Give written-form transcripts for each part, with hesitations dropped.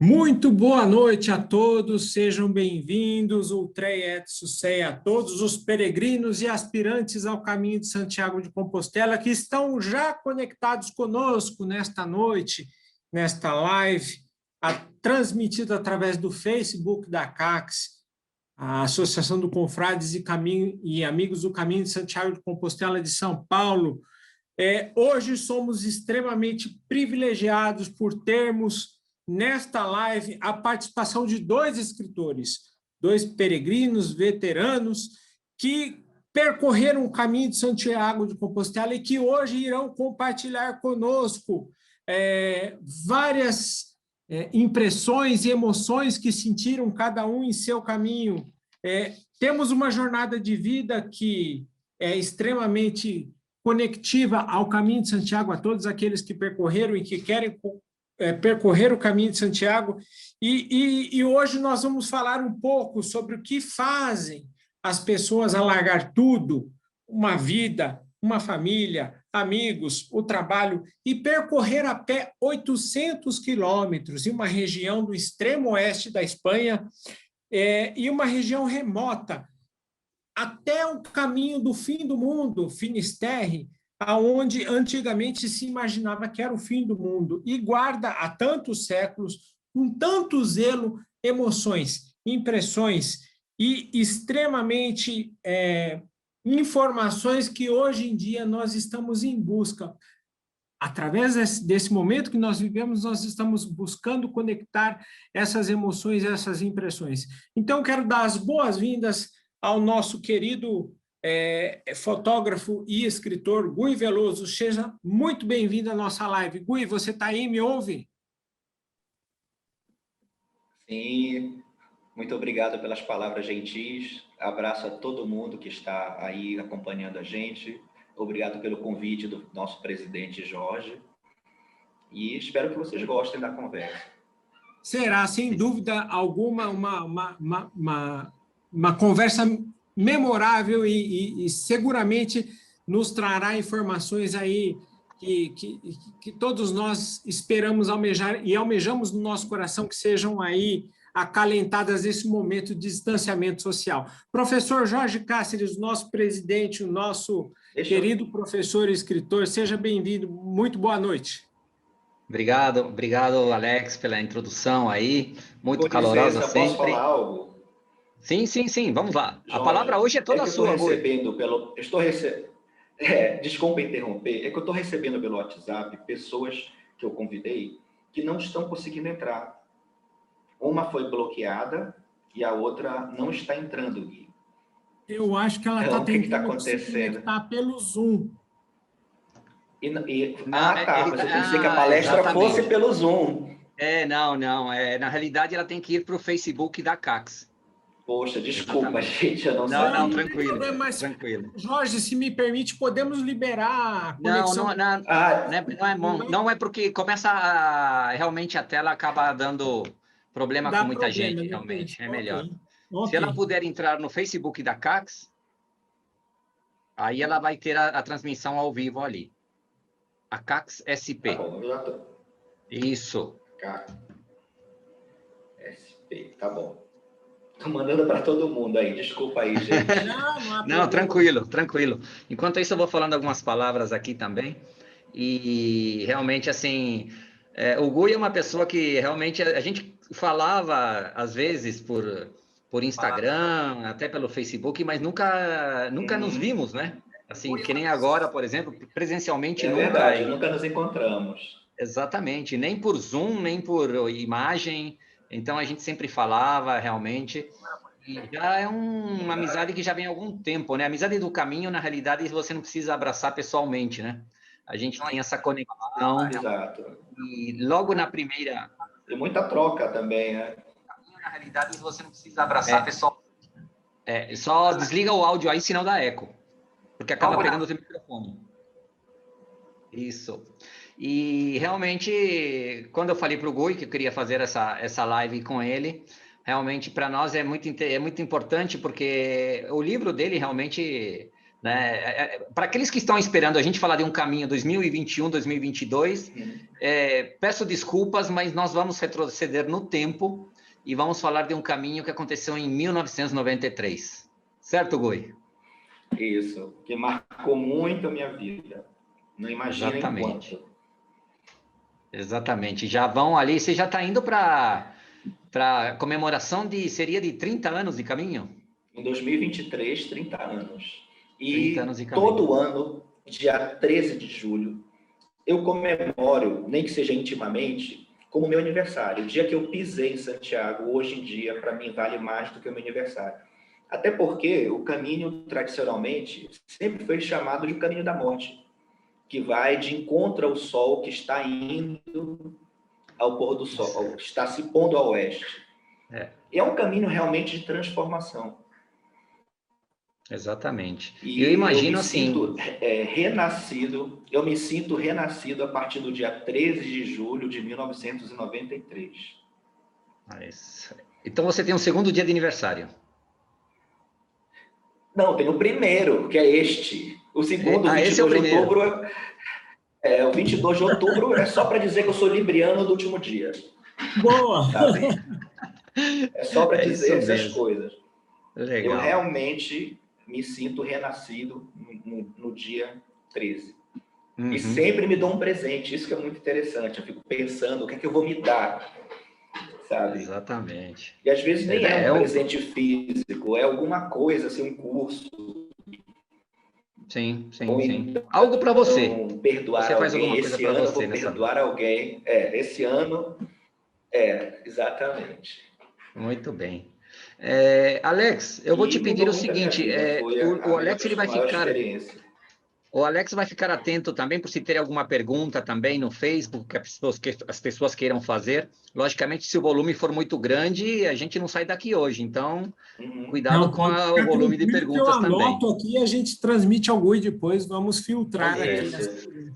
Muito boa noite a todos, sejam bem-vindos, Ultrei et Sucei a todos os peregrinos e aspirantes ao caminho de Santiago de Compostela que estão já conectados conosco nesta noite, nesta live, transmitida através do Facebook da CACS, a Associação do Confrades e Amigos do Caminho de Santiago de Compostela de São Paulo. Hoje somos extremamente privilegiados por termos nesta live a participação de dois escritores, dois peregrinos veteranos que percorreram o caminho de Santiago de Compostela e que hoje irão compartilhar conosco várias impressões e emoções que sentiram cada um em seu caminho. Temos uma jornada de vida que é extremamente conectiva ao caminho de Santiago, a todos aqueles que percorreram e que querem percorrer o caminho de Santiago, e hoje nós vamos falar um pouco sobre o que fazem as pessoas a largar tudo, uma vida, uma família, amigos, o trabalho, e percorrer a pé 800 quilômetros em uma região do extremo oeste da Espanha, e uma região remota, até o caminho do fim do mundo, Finisterre, aonde antigamente se imaginava que era o fim do mundo, e guarda há tantos séculos, com tanto zelo, emoções, impressões e extremamente informações que hoje em dia nós estamos em busca. Através desse momento que nós vivemos, nós estamos buscando conectar essas emoções, essas impressões. Então, quero dar as boas-vindas ao nosso querido fotógrafo e escritor Gui Veloso. Seja muito bem-vindo à nossa live. Gui, você está aí, me ouve? Sim, muito obrigado pelas palavras gentis. Abraço a todo mundo que está aí acompanhando a gente. Obrigado pelo convite do nosso presidente Jorge. E espero que vocês gostem da conversa. Será, sem dúvida alguma, uma conversa memorável e seguramente nos trará informações aí que todos nós esperamos almejar e almejamos no nosso coração que sejam aí acalentadas nesse momento de distanciamento social. Professor Jorge Cáceres, nosso presidente, o nosso querido professor e escritor, seja bem-vindo, muito boa noite. Obrigado, Alex, pela introdução aí, muito calorosa sempre. Posso falar algo? Sim, vamos lá. Jorge, a palavra hoje é toda sua, desculpa interromper, é que eu estou recebendo pelo WhatsApp pessoas que eu convidei que não estão conseguindo entrar. Uma foi bloqueada e a outra não está entrando, Gui. Eu acho que ela está tentando se conectar pelo Zoom. Mas eu pensei que a palestra fosse pelo Zoom. Não. Na realidade, ela tem que ir para o Facebook da CACS. Poxa, desculpa, gente, eu não sei. Não, tranquilo. Jorge, se me permite, podemos liberar a conexão? Não é porque realmente a tela acaba dando problema com muita gente, realmente. É melhor. Okay. Se ela puder entrar no Facebook da CACS, aí ela vai ter a transmissão ao vivo ali. A CACS SP. Tá bom, eu já tô. Isso. CACS SP, tá bom. Tô mandando para todo mundo aí, desculpa aí, gente. Não, tranquilo. Enquanto isso, eu vou falando algumas palavras aqui também. E realmente, assim, o Gui é uma pessoa que realmente a gente falava, às vezes, por Instagram, até pelo Facebook, mas nunca nos vimos, né? Assim, que nem agora, por exemplo, presencialmente nunca. Verdade, nunca nos encontramos. Exatamente, nem por Zoom, nem por imagem. Então, a gente sempre falava, realmente. E já é uma amizade que já vem há algum tempo, né? A amizade do caminho, na realidade, você não precisa abraçar pessoalmente, né? A gente tem essa conexão. Exato. E logo na primeira... Tem muita troca também, né? Na realidade, você não precisa abraçar pessoalmente. Só desliga o áudio aí, senão dá eco. Porque acaba pegando o seu microfone. Isso. E realmente, quando eu falei para o Gui que eu queria fazer essa live com ele, realmente para nós é muito importante, porque o livro dele realmente né? Para aqueles que estão esperando a gente falar de um caminho 2021, 2022, peço desculpas, mas nós vamos retroceder no tempo e vamos falar de um caminho que aconteceu em 1993. Certo, Gui? Isso, que marcou muito a minha vida. Não imagina Exatamente. enquanto. Exatamente. Já vão ali, você já está indo para comemoração seria de 30 anos de caminho? Em 2023, 30 anos. 30 E anos de caminho. todo ano, dia 13 de julho, eu comemoro, nem que seja intimamente, como meu aniversário. O dia que eu pisei em Santiago, hoje em dia, para mim, vale mais do que o meu aniversário. Até porque o caminho, tradicionalmente, sempre foi chamado de o caminho da morte, que vai de encontro ao sol que está indo ao pôr do sol, que está se pondo ao oeste. E é um caminho realmente de transformação. Exatamente. E eu imagino me assim... sinto renascido, eu me sinto renascido a partir do dia 13 de julho de 1993. Então você tem um segundo dia de aniversário. Não, tem o primeiro, que é este. O segundo, 22 de outubro, o 22 de outubro é só para dizer que eu sou libriano do último dia. Boa! Sabe? É só para dizer essas coisas. Legal. Eu realmente me sinto renascido no dia 13. E sempre me dou um presente, isso que é muito interessante. Eu fico pensando, o que é que eu vou me dar? Sabe? Exatamente. E às vezes nem é um presente físico, é alguma coisa, assim, um curso. Sim. Então, algo para você. Perdoar você faz alguém. Alguma coisa esse ano eu vou nessa perdoar vida. alguém. Esse ano, exatamente. Muito bem. Alex, eu vou te pedir o seguinte, o Alex ele vai ficar... O Alex vai ficar atento também, por se ter alguma pergunta também no Facebook, que as pessoas queiram fazer. Logicamente, se o volume for muito grande, a gente não sai daqui hoje. Então, cuidado com o volume de perguntas também. Eu anoto aqui e a gente transmite ao Gui depois, vamos filtrar aqui.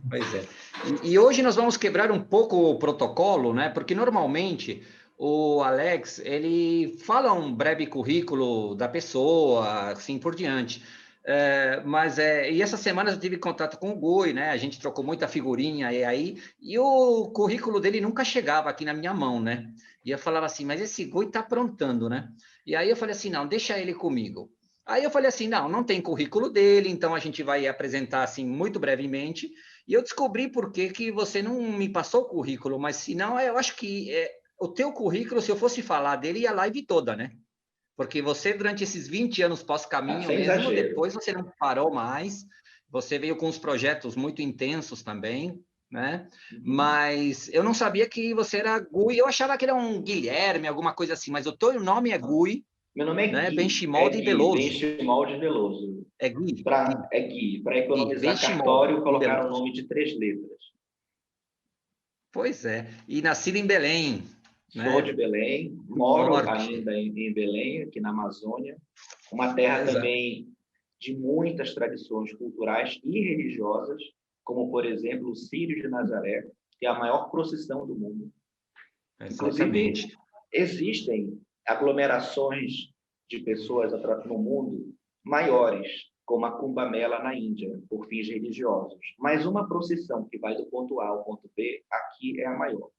Pois é. E hoje nós vamos quebrar um pouco o protocolo, né? Porque normalmente o Alex, ele fala um breve currículo da pessoa, assim por diante. E essa semana eu tive contato com o Gui, né? A gente trocou muita figurinha e o currículo dele nunca chegava aqui na minha mão, né? E eu falava assim, mas esse Gui tá aprontando, né? E aí eu falei assim, não, deixa ele comigo. Aí eu falei assim, não tem currículo dele, então a gente vai apresentar assim muito brevemente. E eu descobri por que você não me passou o currículo, mas se não, eu acho que o teu currículo, se eu fosse falar dele, ia a live toda, né? Porque você, durante esses 20 anos pós-caminho mesmo, exagero. Depois você não parou mais, você veio com uns projetos muito intensos também, né? Mas eu não sabia que você era Gui, eu achava que era um Guilherme, alguma coisa assim, mas o teu nome é Gui. Meu nome é né? Gui. Benchimol Veloso. Benchimol Veloso. É Gui? É Gui. Para economizar cartório, colocaram o nome de 3 letras. Pois é. E nascido em Belém. Sou de Belém, moro ainda em Belém, aqui na Amazônia, uma terra também de muitas tradições culturais e religiosas, como, por exemplo, o Círio de Nazaré, que é a maior procissão do mundo. Exatamente. Inclusive, existem aglomerações de pessoas no mundo maiores, como a Kumbh Mela na Índia, por fins religiosos. Mas uma procissão que vai do ponto A ao ponto B, aqui é a maior.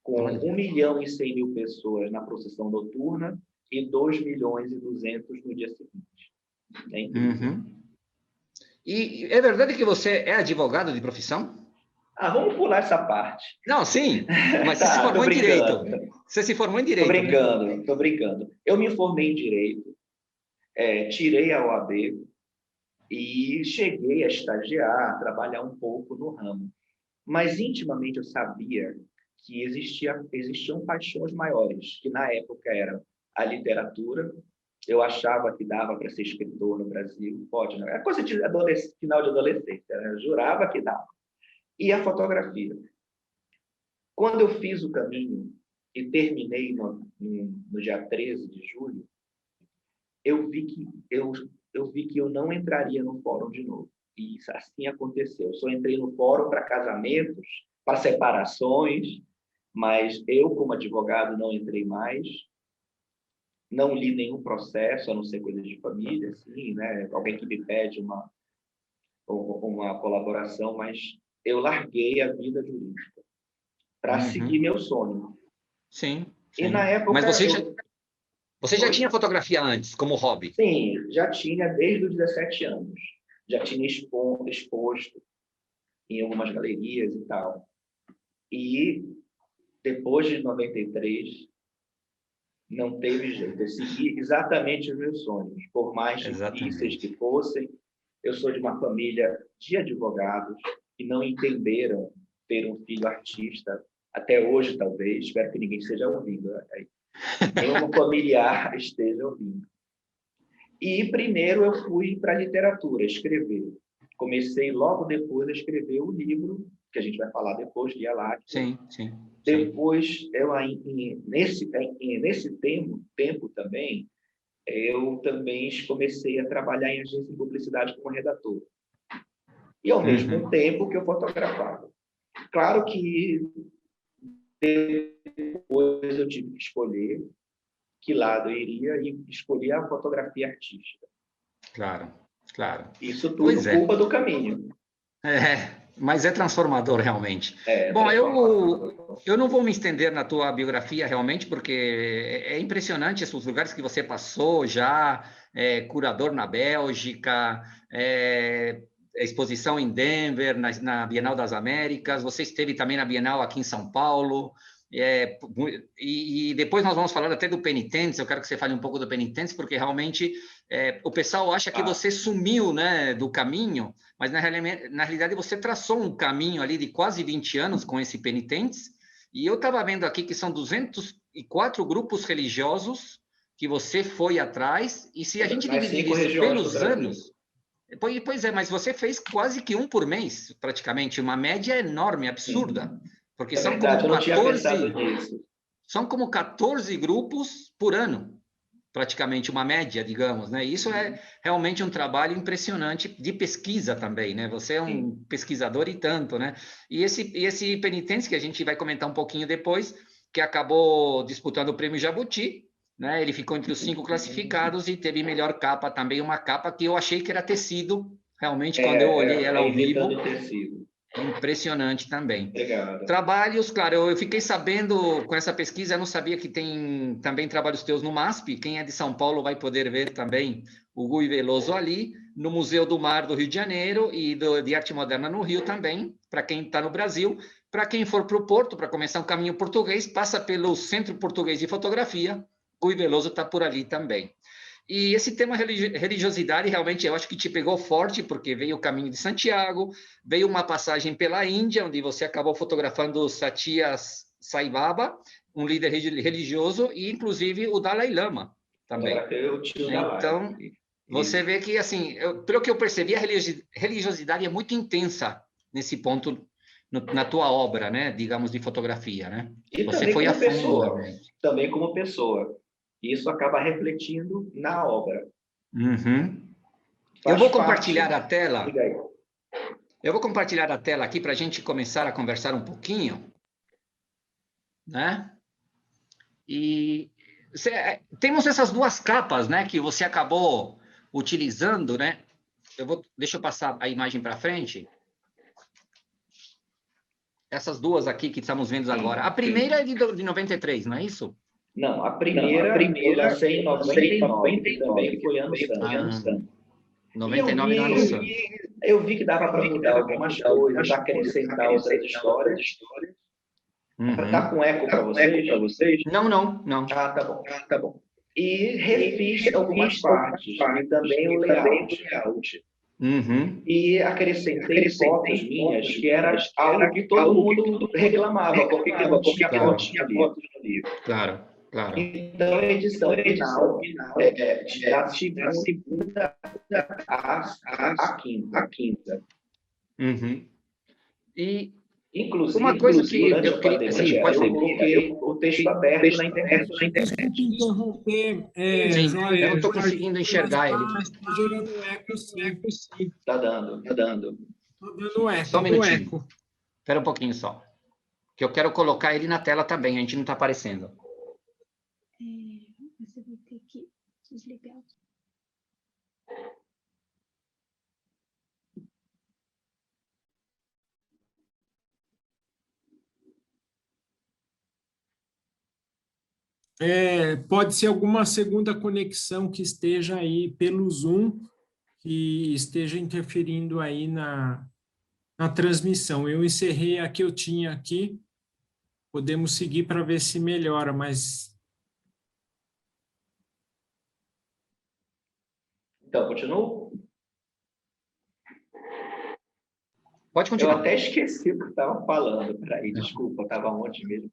Com 1.100.000 pessoas na procissão noturna e 2.200.000 no dia seguinte. É incrível. E é verdade que você é advogado de profissão? Vamos pular essa parte. Não, sim, mas você se formou em Direito. Você se formou em Direito. Tô brincando. Eu me formei em Direito, tirei a OAB e cheguei a estagiar, a trabalhar um pouco no ramo. Mas intimamente eu sabia que existiam paixões maiores, que na época era a literatura. Eu achava que dava para ser escritor no Brasil, pode, não? É coisa de final de adolescência, né? Eu jurava que dava. E a fotografia. Quando eu fiz o caminho e terminei no dia 13 de julho, eu vi que eu não entraria no fórum de novo. E assim aconteceu. Eu só entrei no fórum para casamentos, para separações, mas eu, como advogado, não entrei mais. Não li nenhum processo, a não ser coisas de família, assim, né? Alguém que me pede uma colaboração, mas eu larguei a vida jurídica para seguir meu sonho. Sim, E sim. na época... Mas você já tinha fotografia antes, como hobby? Sim, já tinha desde os 17 anos. Já tinha exposto em algumas galerias e tal. E depois de 93, não teve jeito. Eu segui exatamente os meus sonhos, por mais difíceis que fossem. Eu sou de uma família de advogados que não entenderam ter um filho artista, até hoje, talvez. Espero que ninguém esteja ouvindo. Nenhum familiar esteja ouvindo. E primeiro eu fui para a literatura, escrever. Comecei logo depois a escrever o livro, que a gente vai falar depois, Guia Láctea. Sim, sim. Depois, nesse tempo também, eu também comecei a trabalhar em agência de publicidade como redator. E, ao mesmo tempo, que eu fotografava. Claro que depois eu tive que escolher que lado eu iria e escolhi a fotografia artística. Claro, claro. Isso tudo culpa do caminho. Mas é transformador, realmente. Bom, eu não vou me estender na tua biografia, realmente, porque é impressionante esses lugares que você passou já, curador na Bélgica, exposição em Denver, na Bienal das Américas, você esteve também na Bienal aqui em São Paulo, e depois nós vamos falar até do Penitentes. Eu quero que você fale um pouco do Penitentes, porque realmente o pessoal acha que você sumiu, né, do caminho, mas na realidade você traçou um caminho ali de quase 20 anos com esse Penitentes, e eu estava vendo aqui que são 204 grupos religiosos que você foi atrás, e se a gente dividir isso pelos anos... Pois é, mas você fez quase que um por mês, praticamente, uma média enorme, absurda. Porque são como 14 grupos por ano, praticamente uma média, digamos, né? Isso é realmente um trabalho impressionante de pesquisa também, né? Você é um pesquisador e tanto, né? E esse Penitentes, que a gente vai comentar um pouquinho depois, que acabou disputando o Prêmio Jabuti, né? Ele ficou entre os 5 classificados e teve melhor capa também, uma capa que eu achei que era tecido, realmente, quando eu olhei ela ao vivo. Impressionante também. Obrigado. Trabalhos, claro, eu fiquei sabendo com essa pesquisa, eu não sabia que tem também trabalhos teus no MASP. Quem é de São Paulo vai poder ver também o Guy Veloso ali, no Museu do Mar do Rio de Janeiro e de Arte Moderna no Rio também, para quem está no Brasil. Para quem for para o Porto, para começar um caminho português, passa pelo Centro Português de Fotografia, Guy Veloso está por ali também. E esse tema religiosidade, realmente, eu acho que te pegou forte, porque veio o caminho de Santiago, veio uma passagem pela Índia, onde você acabou fotografando Satya Sai Baba, um líder religioso, e, inclusive, o Dalai Lama também. Então, você vê que, assim, pelo que eu percebi, a religiosidade é muito intensa nesse ponto na tua obra, né? Digamos, de fotografia, né? E você foi a fundo, realmente. Também como pessoa. Isso acaba refletindo na obra. Eu vou compartilhar a tela. Eu vou compartilhar a tela aqui para a gente começar a conversar um pouquinho, né? E temos essas duas capas, né, que você acabou utilizando, né? Deixa eu passar a imagem para frente. Essas duas aqui que estamos vendo agora. A primeira é de 93, não é isso? Não, a primeira eu lancei em 99, que também foi ano santo. 99 no ano santo. Eu vi que dava para mudar algumas coisas, para acrescentar outras histórias. Tá com eco para vocês? Não. Ah, tá bom. E refiz algumas partes, e também o layout. E acrescentei fotos minhas, que era algo que todo mundo reclamava, porque não tinha fotos no livro. Claro. Então, a edição final da segunda à quinta. E inclusive, uma coisa que durante eu a queria... pandemia, eu coloquei o texto aberto na internet. Desculpe interromper, Jorge. Eu não estou conseguindo enxergar ele. Está gerando eco, sim. Está dando. Está dando eco. Só um minutinho. Espera um pouquinho só. Que eu quero colocar ele na tela também, a gente não está aparecendo. Você vai ter que desligar. Pode ser alguma segunda conexão que esteja aí pelo Zoom, que esteja interferindo aí na transmissão. Eu encerrei a que eu tinha aqui, podemos seguir para ver se melhora, mas... Então, continuo? Pode Eu continuar. até esqueci o que eu estava falando. Peraí, desculpa, eu estava ontem mesmo.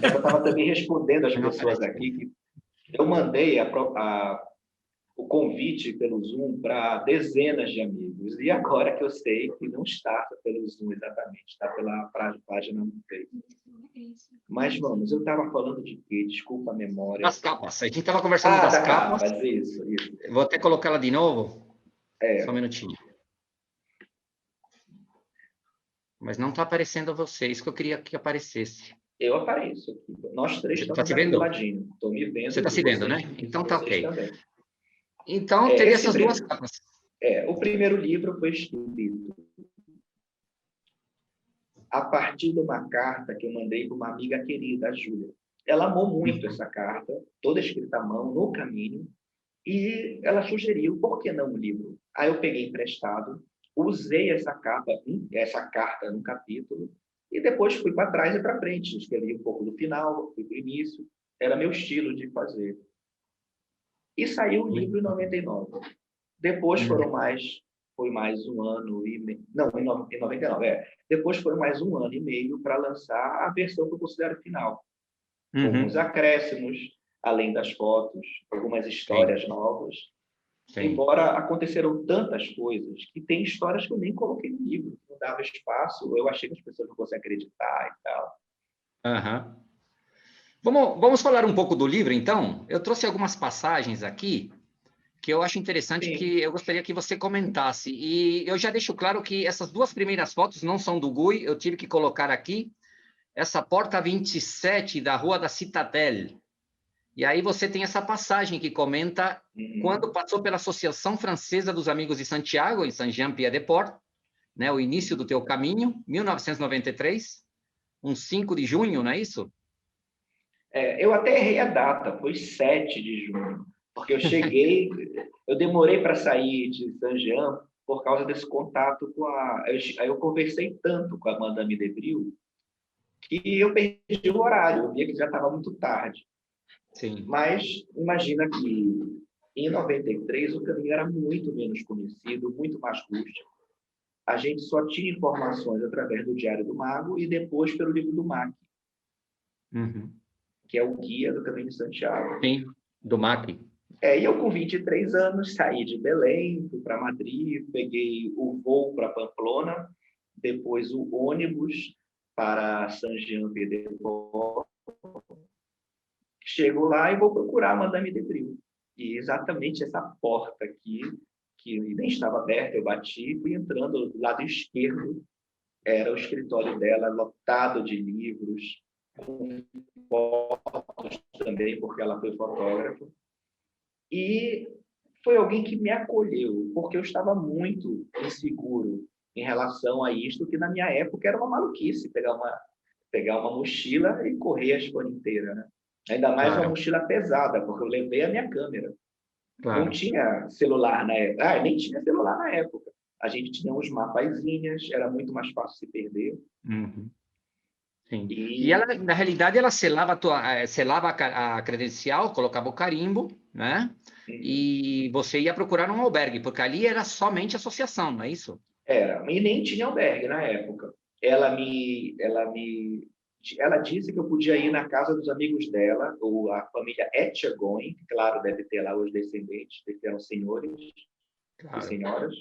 É que eu estava também respondendo às Não pessoas aparece. aqui que eu mandei o convite pelo Zoom para dezenas de amigos. E agora que eu sei que não está pelo Zoom exatamente, está pela página no Facebook. Mas vamos, eu estava falando de quê? Desculpa a memória. Das capas. A gente estava conversando das Da capas. capas, isso. Vou até colocá-la de novo. É. Só um minutinho. Mas não está aparecendo a você. Isso que eu queria que aparecesse. Eu apareço aqui. Nós três Você estamos está se aqui do vendo? ladinho. Estou me vendo. Você está se vendo, né? Então tá vocês ok. também. Então, teria essas duas capas. O primeiro livro foi escrito a partir de uma carta que eu mandei para uma amiga querida, a Júlia. Ela amou muito essa carta, toda escrita à mão, no caminho, e ela sugeriu, por que não um livro? Aí eu peguei emprestado, usei essa carta num capítulo, e depois fui para trás e para frente. Escrevi um pouco do final, fui para o início. Era meu estilo de fazer. E saiu o livro em 99. Depois foi mais um ano e meio. Não, em 99. Depois foram mais um ano e meio para lançar a versão que eu considero final. Com alguns acréscimos, além das fotos, algumas histórias novas. Sim. Embora aconteceram tantas coisas, que tem histórias que eu nem coloquei no livro, não dava espaço, eu achei que as pessoas não fossem acreditar e tal. Vamos falar um pouco do livro, então? Eu trouxe algumas passagens aqui que eu acho interessante, Sim. que eu gostaria que você comentasse. E eu já deixo claro que essas duas primeiras fotos não são do Gui, eu tive que colocar aqui essa porta 27 da Rua da Citadelle. E aí você tem essa passagem que comenta quando passou pela Associação Francesa dos Amigos de Santiago, em Saint-Jean-Pied-de-Port, né, o início do teu caminho, 1993, 5 de junho, não é isso? Eu até errei a data, foi 7 de junho, porque eu cheguei, eu demorei para sair de Saint-Jean por causa desse contato com Aí eu conversei tanto com a Madame Debril que eu perdi o horário, eu via que já estava muito tarde. Sim. Mas imagina que em 93 o caminho era muito menos conhecido, muito mais rústico. A gente só tinha informações através do Diário do Mago e depois pelo livro do Mac, que é o guia do Caminho de Santiago. Sim, do Mac. E eu com 23 anos saí de Belém, fui para Madrid, peguei o voo para Pamplona, depois o ônibus para Saint-Jean-Pied-de-Port. Chego lá e vou procurar a Madame Debril. E exatamente essa porta aqui, que nem estava aberta, eu bati, fui entrando do lado esquerdo, era o escritório dela, lotado de livros, com fotos também, porque ela foi fotógrafa. E foi alguém que me acolheu, porque eu estava muito inseguro em relação a isto, que na minha época era uma maluquice, pegar uma mochila e correr a Espanha inteira, né? Ainda mais uma mochila pesada, porque eu levei a minha câmera. Não tinha celular na época. Nem tinha celular na época. A gente tinha uns mapazinhas, era muito mais fácil se perder. Sim. E ela, na realidade, ela selava a credencial, colocava o carimbo, né? E você ia procurar um albergue, porque ali era somente associação, não é isso? Era, e nem tinha albergue na época. Ela disse que eu podia ir na casa dos amigos dela, ou a família Etchegoin, claro, deve ter lá os descendentes, que eram senhores e senhoras.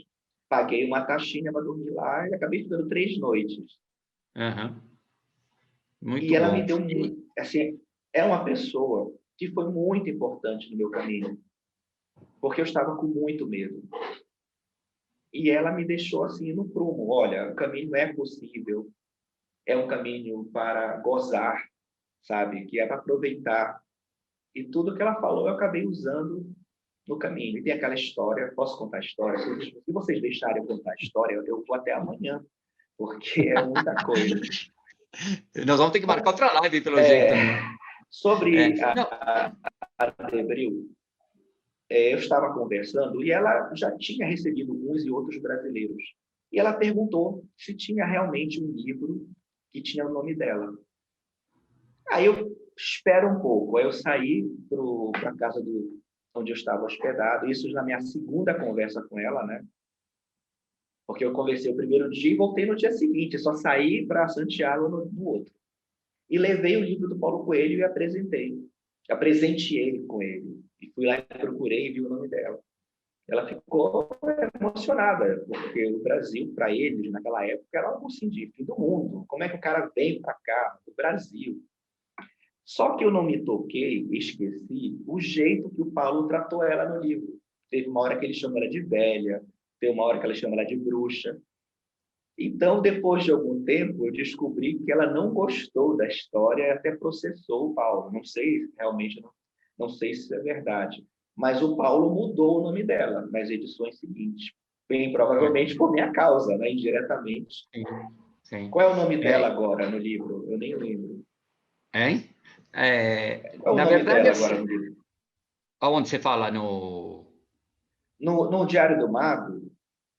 Paguei uma taxinha para dormir lá e acabei ficando 3 noites. Muito e ela bom. me deu muito... Assim, é uma pessoa que foi muito importante no meu caminho, porque eu estava com muito medo. E ela me deixou assim no prumo. Olha, o caminho é possível, é um caminho para gozar, sabe? Que é para aproveitar. E tudo que ela falou eu acabei usando no caminho. E tem aquela história, posso contar a história? Se vocês deixarem eu contar a história, eu vou até amanhã, porque é muita coisa. Nós vamos ter que marcar outra live, pelo jeito, né? Sobre Não, a Debril, eu estava conversando e ela já tinha recebido uns e outros brasileiros. E ela perguntou se tinha realmente um livro que tinha o nome dela. Aí eu espero um pouco. Aí eu saí para a casa onde eu estava hospedado. Isso na minha segunda conversa com ela, né? Porque eu conversei o primeiro dia e voltei no dia seguinte. Só saí para Santiago no outro. E levei o livro do Paulo Coelho e apresentei. Apresenteei com ele. E fui lá e procurei e vi o nome dela. Ela ficou emocionada, porque o Brasil, para eles, naquela época, era algo assim de fim do mundo. Como é que o cara vem para cá, do Brasil? Só que eu não me toquei, esqueci, o jeito que o Paulo tratou ela no livro. Teve uma hora que ele chama ela de velha, teve uma hora que ele chama ela de bruxa. Então, depois de algum tempo, eu descobri que ela não gostou da história e até processou o Paulo. Não sei, realmente, não sei se isso é verdade. Mas o Paulo mudou o nome dela nas edições seguintes. Bem provavelmente por minha causa, né? Indiretamente. sim, sim. Qual é o nome dela agora no livro? Eu nem lembro. Hein? Qual é o Na nome verdade, dela assim, agora no livro? aonde você fala no... No Diário do Mago,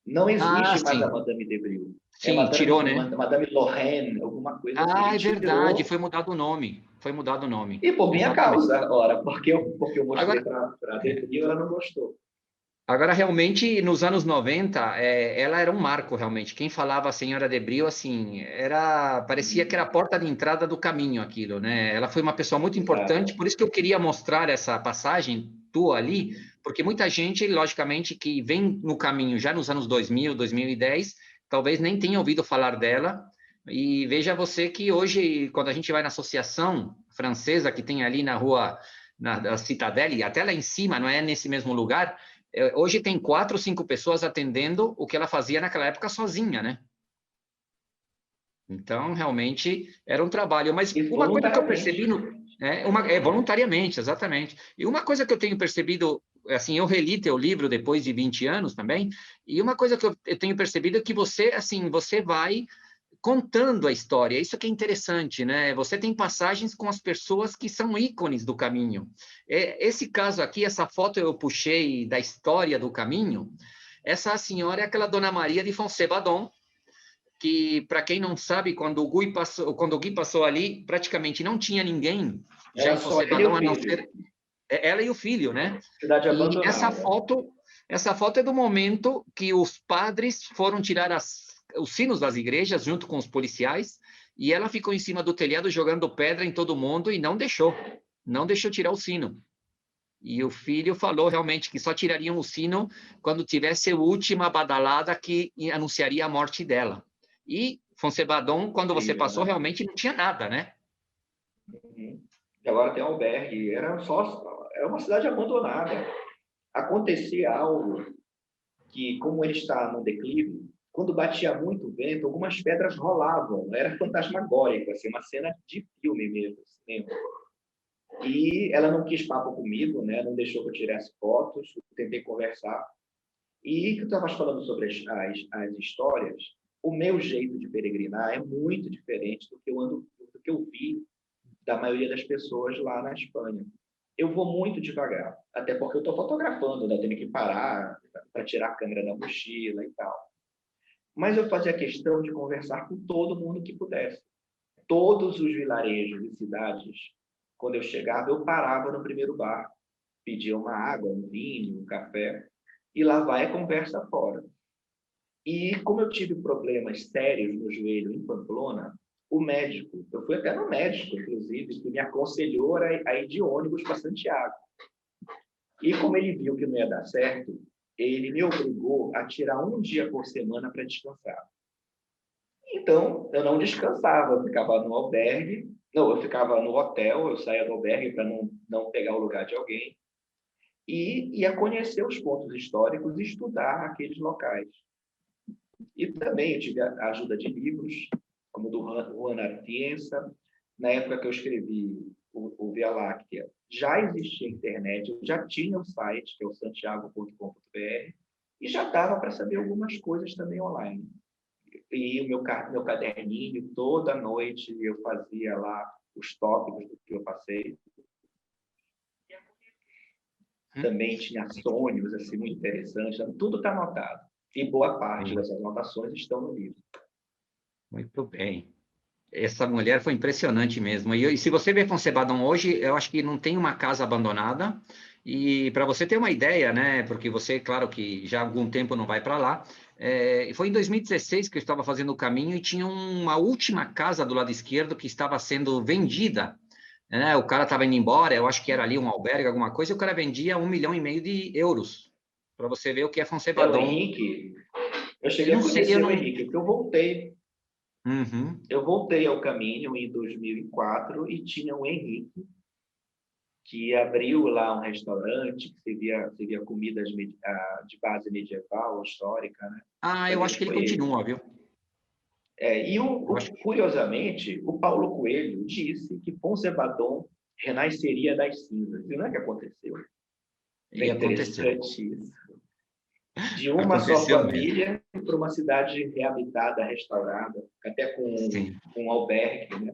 não Ah, existe mais a sim. Madame Debril. É Sim, tirou, né? Madame Lorraine, alguma coisa assim. Ah, Ele é verdade, tirou. foi mudado o nome. Foi mudado o nome. E por minha Exatamente. causa, ora, porque eu mostrei Agora, para a Debril, ela não gostou. agora, realmente, nos anos 90, ela era um marco, realmente. Quem falava a Senhora Debril, assim, parecia que era a porta de entrada do caminho aquilo, né? Ela foi uma pessoa muito importante, Exato. por isso que eu queria mostrar essa passagem tua ali, porque muita gente, logicamente, que vem no caminho já nos anos 2000, 2010, talvez nem tenha ouvido falar dela. E veja você que hoje, quando a gente vai na associação francesa que tem ali na rua, da Citadelle, até lá em cima, não é nesse mesmo lugar, hoje tem 4 ou 5 pessoas atendendo o que ela fazia naquela época sozinha, né? Então, realmente, era um trabalho. Mas E uma coisa que eu voluntariamente. percebi, voluntariamente, exatamente. E uma coisa que eu tenho percebido, assim, eu reli teu livro depois de 20 anos também, e uma coisa que eu tenho percebido é que você, assim, você vai contando a história. Isso que é interessante, né? Você tem passagens com as pessoas que são ícones do caminho. Esse caso aqui, essa foto eu puxei da história do caminho. Essa senhora é aquela Dona Maria de Fonsebadon, que, para quem não sabe, quando o Gui passou ali, praticamente não tinha ninguém já Era em só ele e Fonsebadon, o a não filho. ser ela e o filho, né? Cidade E abandonada. essa foto é do momento que os padres foram tirar os sinos das igrejas junto com os policiais e ela ficou em cima do telhado jogando pedra em todo mundo e não deixou tirar o sino. E o filho falou realmente que só tirariam o sino quando tivesse a última badalada que anunciaria a morte dela. E Fonsebadon, quando você Incrível, passou, né? realmente não tinha nada, né? Uhum. E agora tem albergue. É uma cidade abandonada. Acontecia algo que, como ele está no declive, quando batia muito vento, algumas pedras rolavam. Era fantasmagórico, assim, uma cena de filme mesmo. Assim. E ela não quis papo comigo, né? Não deixou que eu tirasse fotos. Eu tentei conversar. E que tu estavas falando sobre as histórias, o meu jeito de peregrinar é muito diferente do que eu vi da maioria das pessoas lá na Espanha. Eu vou muito devagar, até porque eu estou fotografando, né? Tenho que parar para tirar a câmera da mochila e tal. Mas eu fazia questão de conversar com todo mundo que pudesse. Todos os vilarejos e cidades, quando eu chegava, eu parava no primeiro bar, pedia uma água, um vinho, um café, e lá vai a conversa fora. E como eu tive problemas sérios no joelho em Pamplona, o médico, eu fui até no médico, inclusive, que me aconselhou a ir de ônibus para Santiago. E como ele viu que não ia dar certo, ele me obrigou a tirar um dia por semana para descansar. Então, eu não descansava, eu ficava no albergue, não, eu ficava no hotel, eu saía do albergue para não pegar o lugar de alguém, e ia conhecer os pontos históricos e estudar aqueles locais. E também eu tive a ajuda de livros, como do Juan Artienza. Na época que eu escrevi o Via Láctea, já existia internet, eu já tinha o site, que é o santiago.com.br, e já dava para saber algumas coisas também online. E o meu caderninho, toda noite eu fazia lá os tópicos do que eu passei. Também tinha sonhos assim, muito interessantes, tudo está anotado. E boa parte dessas anotações estão no livro. Muito bem. Essa mulher foi impressionante mesmo. E se você ver Concebadão hoje, eu acho que não tem uma casa abandonada. E para você ter uma ideia, né? Porque você, claro que já há algum tempo não vai para lá. Foi em 2016 que eu estava fazendo o caminho e tinha uma última casa do lado esquerdo que estava sendo vendida. Né? O cara estava indo embora, eu acho que era ali um albergue, alguma coisa, e o cara vendia 1,5 milhão de euros. Para você ver o que é É o Concebadão. Henrique. Eu cheguei Eu a não sei, conhecer o Henrique, porque eu voltei. Uhum. Eu voltei ao caminho em 2004 e tinha o Henrique, que abriu lá um restaurante que servia comidas de base medieval, histórica, né? Eu acho que ele continua, viu? Curiosamente, o Paulo Coelho disse que Poncebadon renasceria das cinzas. E não é que aconteceu? É E aconteceu. interessante isso. De uma só Aconteceu família para uma cidade reabitada, restaurada, até com um albergue, né?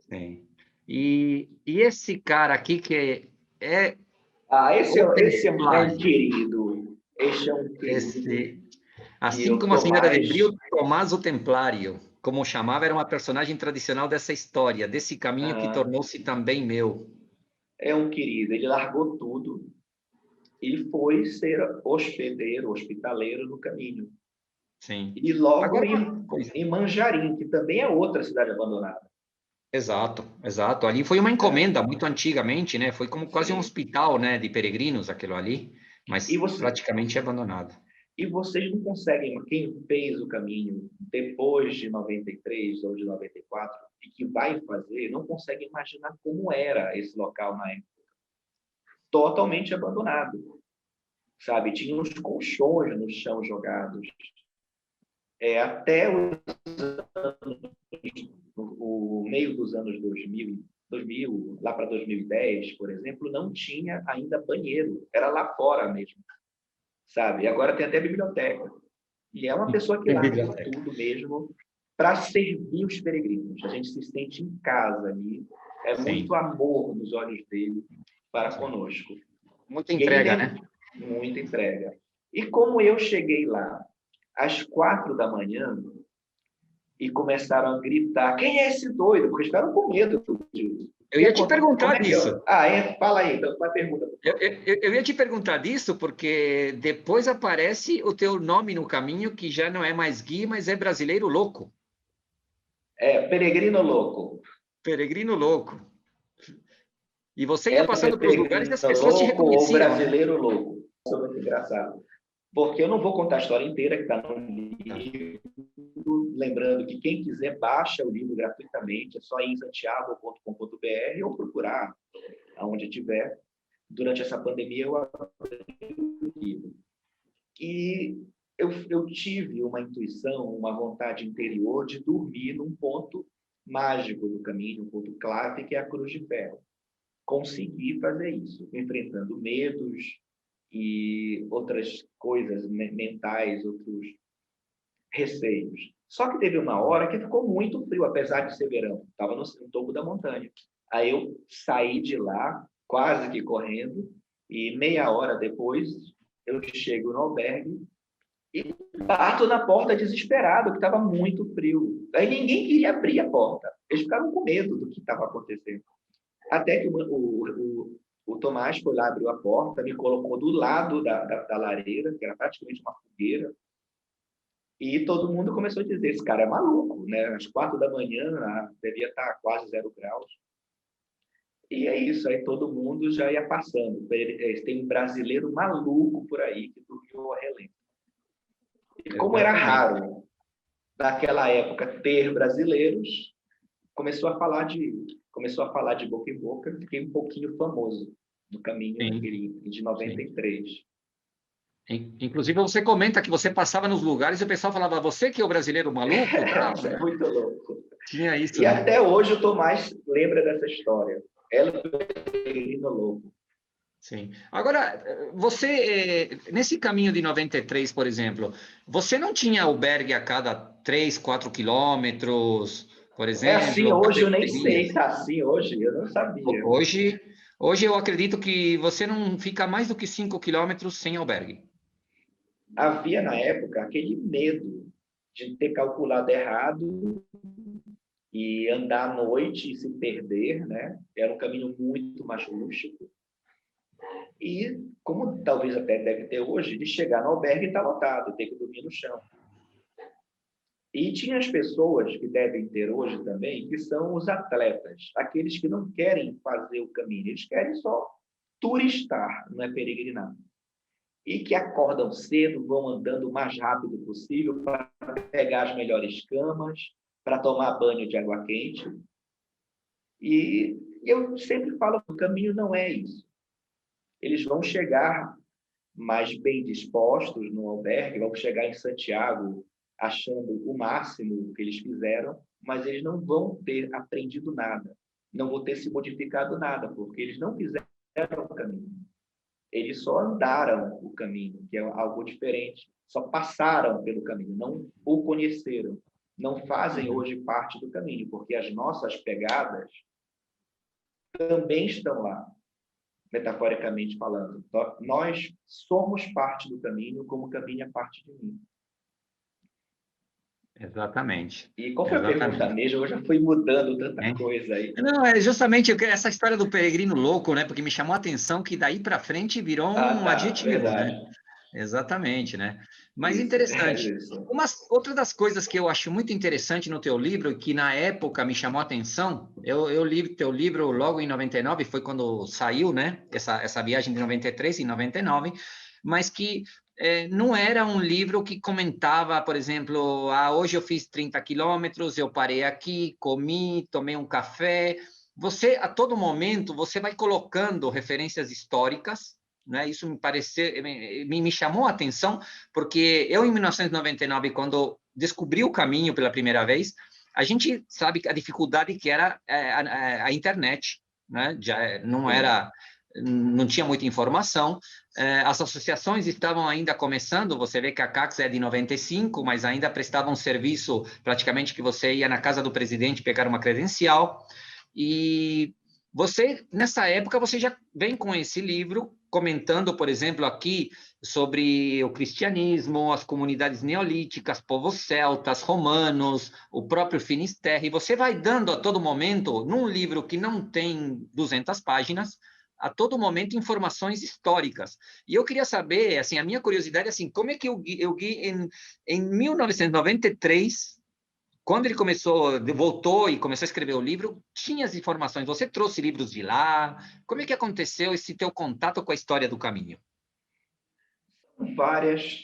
Sim. E esse cara aqui que é esse é um querido. Esse é um querido. Assim como a senhora de Brio, Tomás o Templário, como chamava, era uma personagem tradicional dessa história, desse caminho que tornou-se também meu. É um querido. Ele largou tudo e foi ser hospedeiro, hospitaleiro no caminho. Sim. E logo em Manjarim, que também é outra cidade abandonada. Exato, exato. Ali foi uma encomenda muito antigamente, né? Foi como quase um hospital, né, de peregrinos aquilo ali, mas praticamente abandonado. E vocês não conseguem, quem fez o caminho depois de 93 ou de 94 e que vai fazer, não consegue imaginar como era esse local na época. Totalmente abandonado, sabe? Tinha uns colchões no chão jogados. Até o meio dos anos 2000, lá para 2010, por exemplo, não tinha ainda banheiro. Era lá fora mesmo, sabe? E agora tem até biblioteca. E é uma pessoa que larga tudo mesmo para servir os peregrinos. A gente se sente em casa ali. Muito amor nos olhos dele para conosco. Muita entrega, né? Muita entrega. E como eu cheguei lá às 4 da manhã e começaram a gritar, quem é esse doido? Porque estavam com medo. Eu ia te perguntar disso. Fala aí, então, uma pergunta. Eu ia te perguntar disso, porque depois aparece o teu nome no caminho, que já não é mais Gui, mas é Brasileiro Louco. Peregrino Louco. Peregrino Louco. E você ia passando pelos lugares e as pessoas te reconheciam. Ou Brasileiro Louco. Isso é muito engraçado. Porque eu não vou contar a história inteira que está no livro. Lembrando que quem quiser baixa o livro gratuitamente, é só ir em santiago.com.br ou procurar aonde tiver. Durante essa pandemia eu abri o livro. E eu tive uma intuição, uma vontade interior de dormir num ponto mágico do caminho, um ponto clave, que é a Cruz de Ferro. Consegui fazer isso, enfrentando medos e outras coisas mentais, outros receios. Só que teve uma hora que ficou muito frio, apesar de ser verão. Estava no topo da montanha. Aí eu saí de lá, quase que correndo, e meia hora depois eu chego no albergue e bato na porta desesperado, que estava muito frio. Aí ninguém queria abrir a porta. Eles ficaram com medo do que estava acontecendo. Até que o Tomás foi lá, abriu a porta, me colocou do lado da lareira, que era praticamente uma fogueira, e todo mundo começou a dizer, esse cara é maluco, né? Às 4 da manhã, devia estar quase 0 graus. E é isso, aí todo mundo já ia passando. Tem um brasileiro maluco por aí que dormiu ao relento. E como era raro, naquela época, ter brasileiros, começou a falar de boca em boca, fiquei um pouquinho famoso no caminho de 93. Inclusive, você comenta que você passava nos lugares e o pessoal falava, você que é o brasileiro maluco? É muito louco. Tinha isso, E até hoje o Tomás lembra dessa história. Ela é o peregrino louco. Sim. Agora, você, nesse caminho de 93, por exemplo, você não tinha albergue a cada 3, 4 quilômetros? por É assim exemplo, hoje, eu nem sei. cafeterias. Está assim hoje, eu não sabia. Hoje eu acredito que você não fica mais do que 5 quilômetros sem albergue. Havia na época aquele medo de ter calculado errado e andar à noite e se perder, né? Era um caminho muito mais rústico. E, como talvez até deve ter hoje, de chegar no albergue e estar lotado, ter que dormir no chão. E tinha as pessoas que devem ter hoje também, que são os atletas, aqueles que não querem fazer o caminho, eles querem só turistar, não é peregrinar. E que acordam cedo, vão andando o mais rápido possível para pegar as melhores camas, para tomar banho de água quente. E eu sempre falo que o caminho não é isso. Eles vão chegar mais bem dispostos no albergue, vão chegar em Santiago achando o máximo que eles fizeram, mas eles não vão ter aprendido nada, não vão ter se modificado nada, porque eles não fizeram o caminho. Eles só andaram o caminho, que é algo diferente. Só passaram pelo caminho, não o conheceram. Não fazem hoje parte do caminho, porque as nossas pegadas também estão lá, metaforicamente falando. Nós somos parte do caminho, como o caminho é parte de mim. Exatamente. E qual foi a pergunta mesmo? Eu já fui mudando tanta coisa aí. Não, é justamente essa história do peregrino louco, né? Porque me chamou a atenção que daí para frente virou um adjetivo, verdade. né? Exatamente, né? Mas Isso, interessante. isso. Outra das coisas que eu acho muito interessante no teu livro, e que na época me chamou a atenção, eu li teu livro logo em 99, foi quando saiu, né? Essa viagem de 93 e 99, mas que não era um livro que comentava, por exemplo, hoje eu fiz 30 quilômetros, eu parei aqui, comi, tomei um café. Você, a todo momento, você vai colocando referências históricas, né? Isso me chamou a atenção, porque eu, em 1999, quando descobri o caminho pela primeira vez, a gente sabe a dificuldade que era a internet, né? Já não tinha muita informação, as associações estavam ainda começando, você vê que a CACS é de 95, mas ainda prestava um serviço praticamente que você ia na casa do presidente pegar uma credencial, e você, nessa época, você já vem com esse livro, comentando, por exemplo, aqui sobre o cristianismo, as comunidades neolíticas, povos celtas, romanos, o próprio Finisterre, e você vai dando a todo momento, num livro que não tem 200 páginas, a todo momento informações históricas. E eu queria saber, assim, a minha curiosidade é assim, como é que eu em 1993, quando ele voltou e começou a escrever o livro, tinha as informações. Você trouxe livros de lá? Como é que aconteceu esse teu contato com a história do caminho? Várias.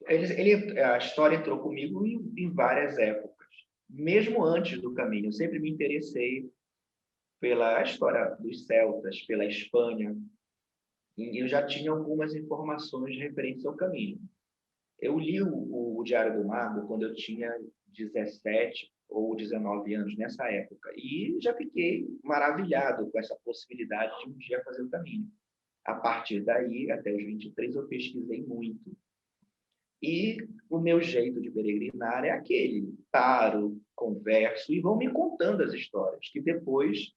A história entrou comigo em várias épocas. Mesmo antes do caminho, eu sempre me interessei pela história dos celtas, pela Espanha, e eu já tinha algumas informações referentes ao caminho. Eu li o Diário do Mago quando eu tinha 17 ou 19 anos, nessa época, e já fiquei maravilhado com essa possibilidade de um dia fazer o caminho. A partir daí, até os 23, eu pesquisei muito. E o meu jeito de peregrinar é aquele: paro, converso e vão me contando as histórias, que depois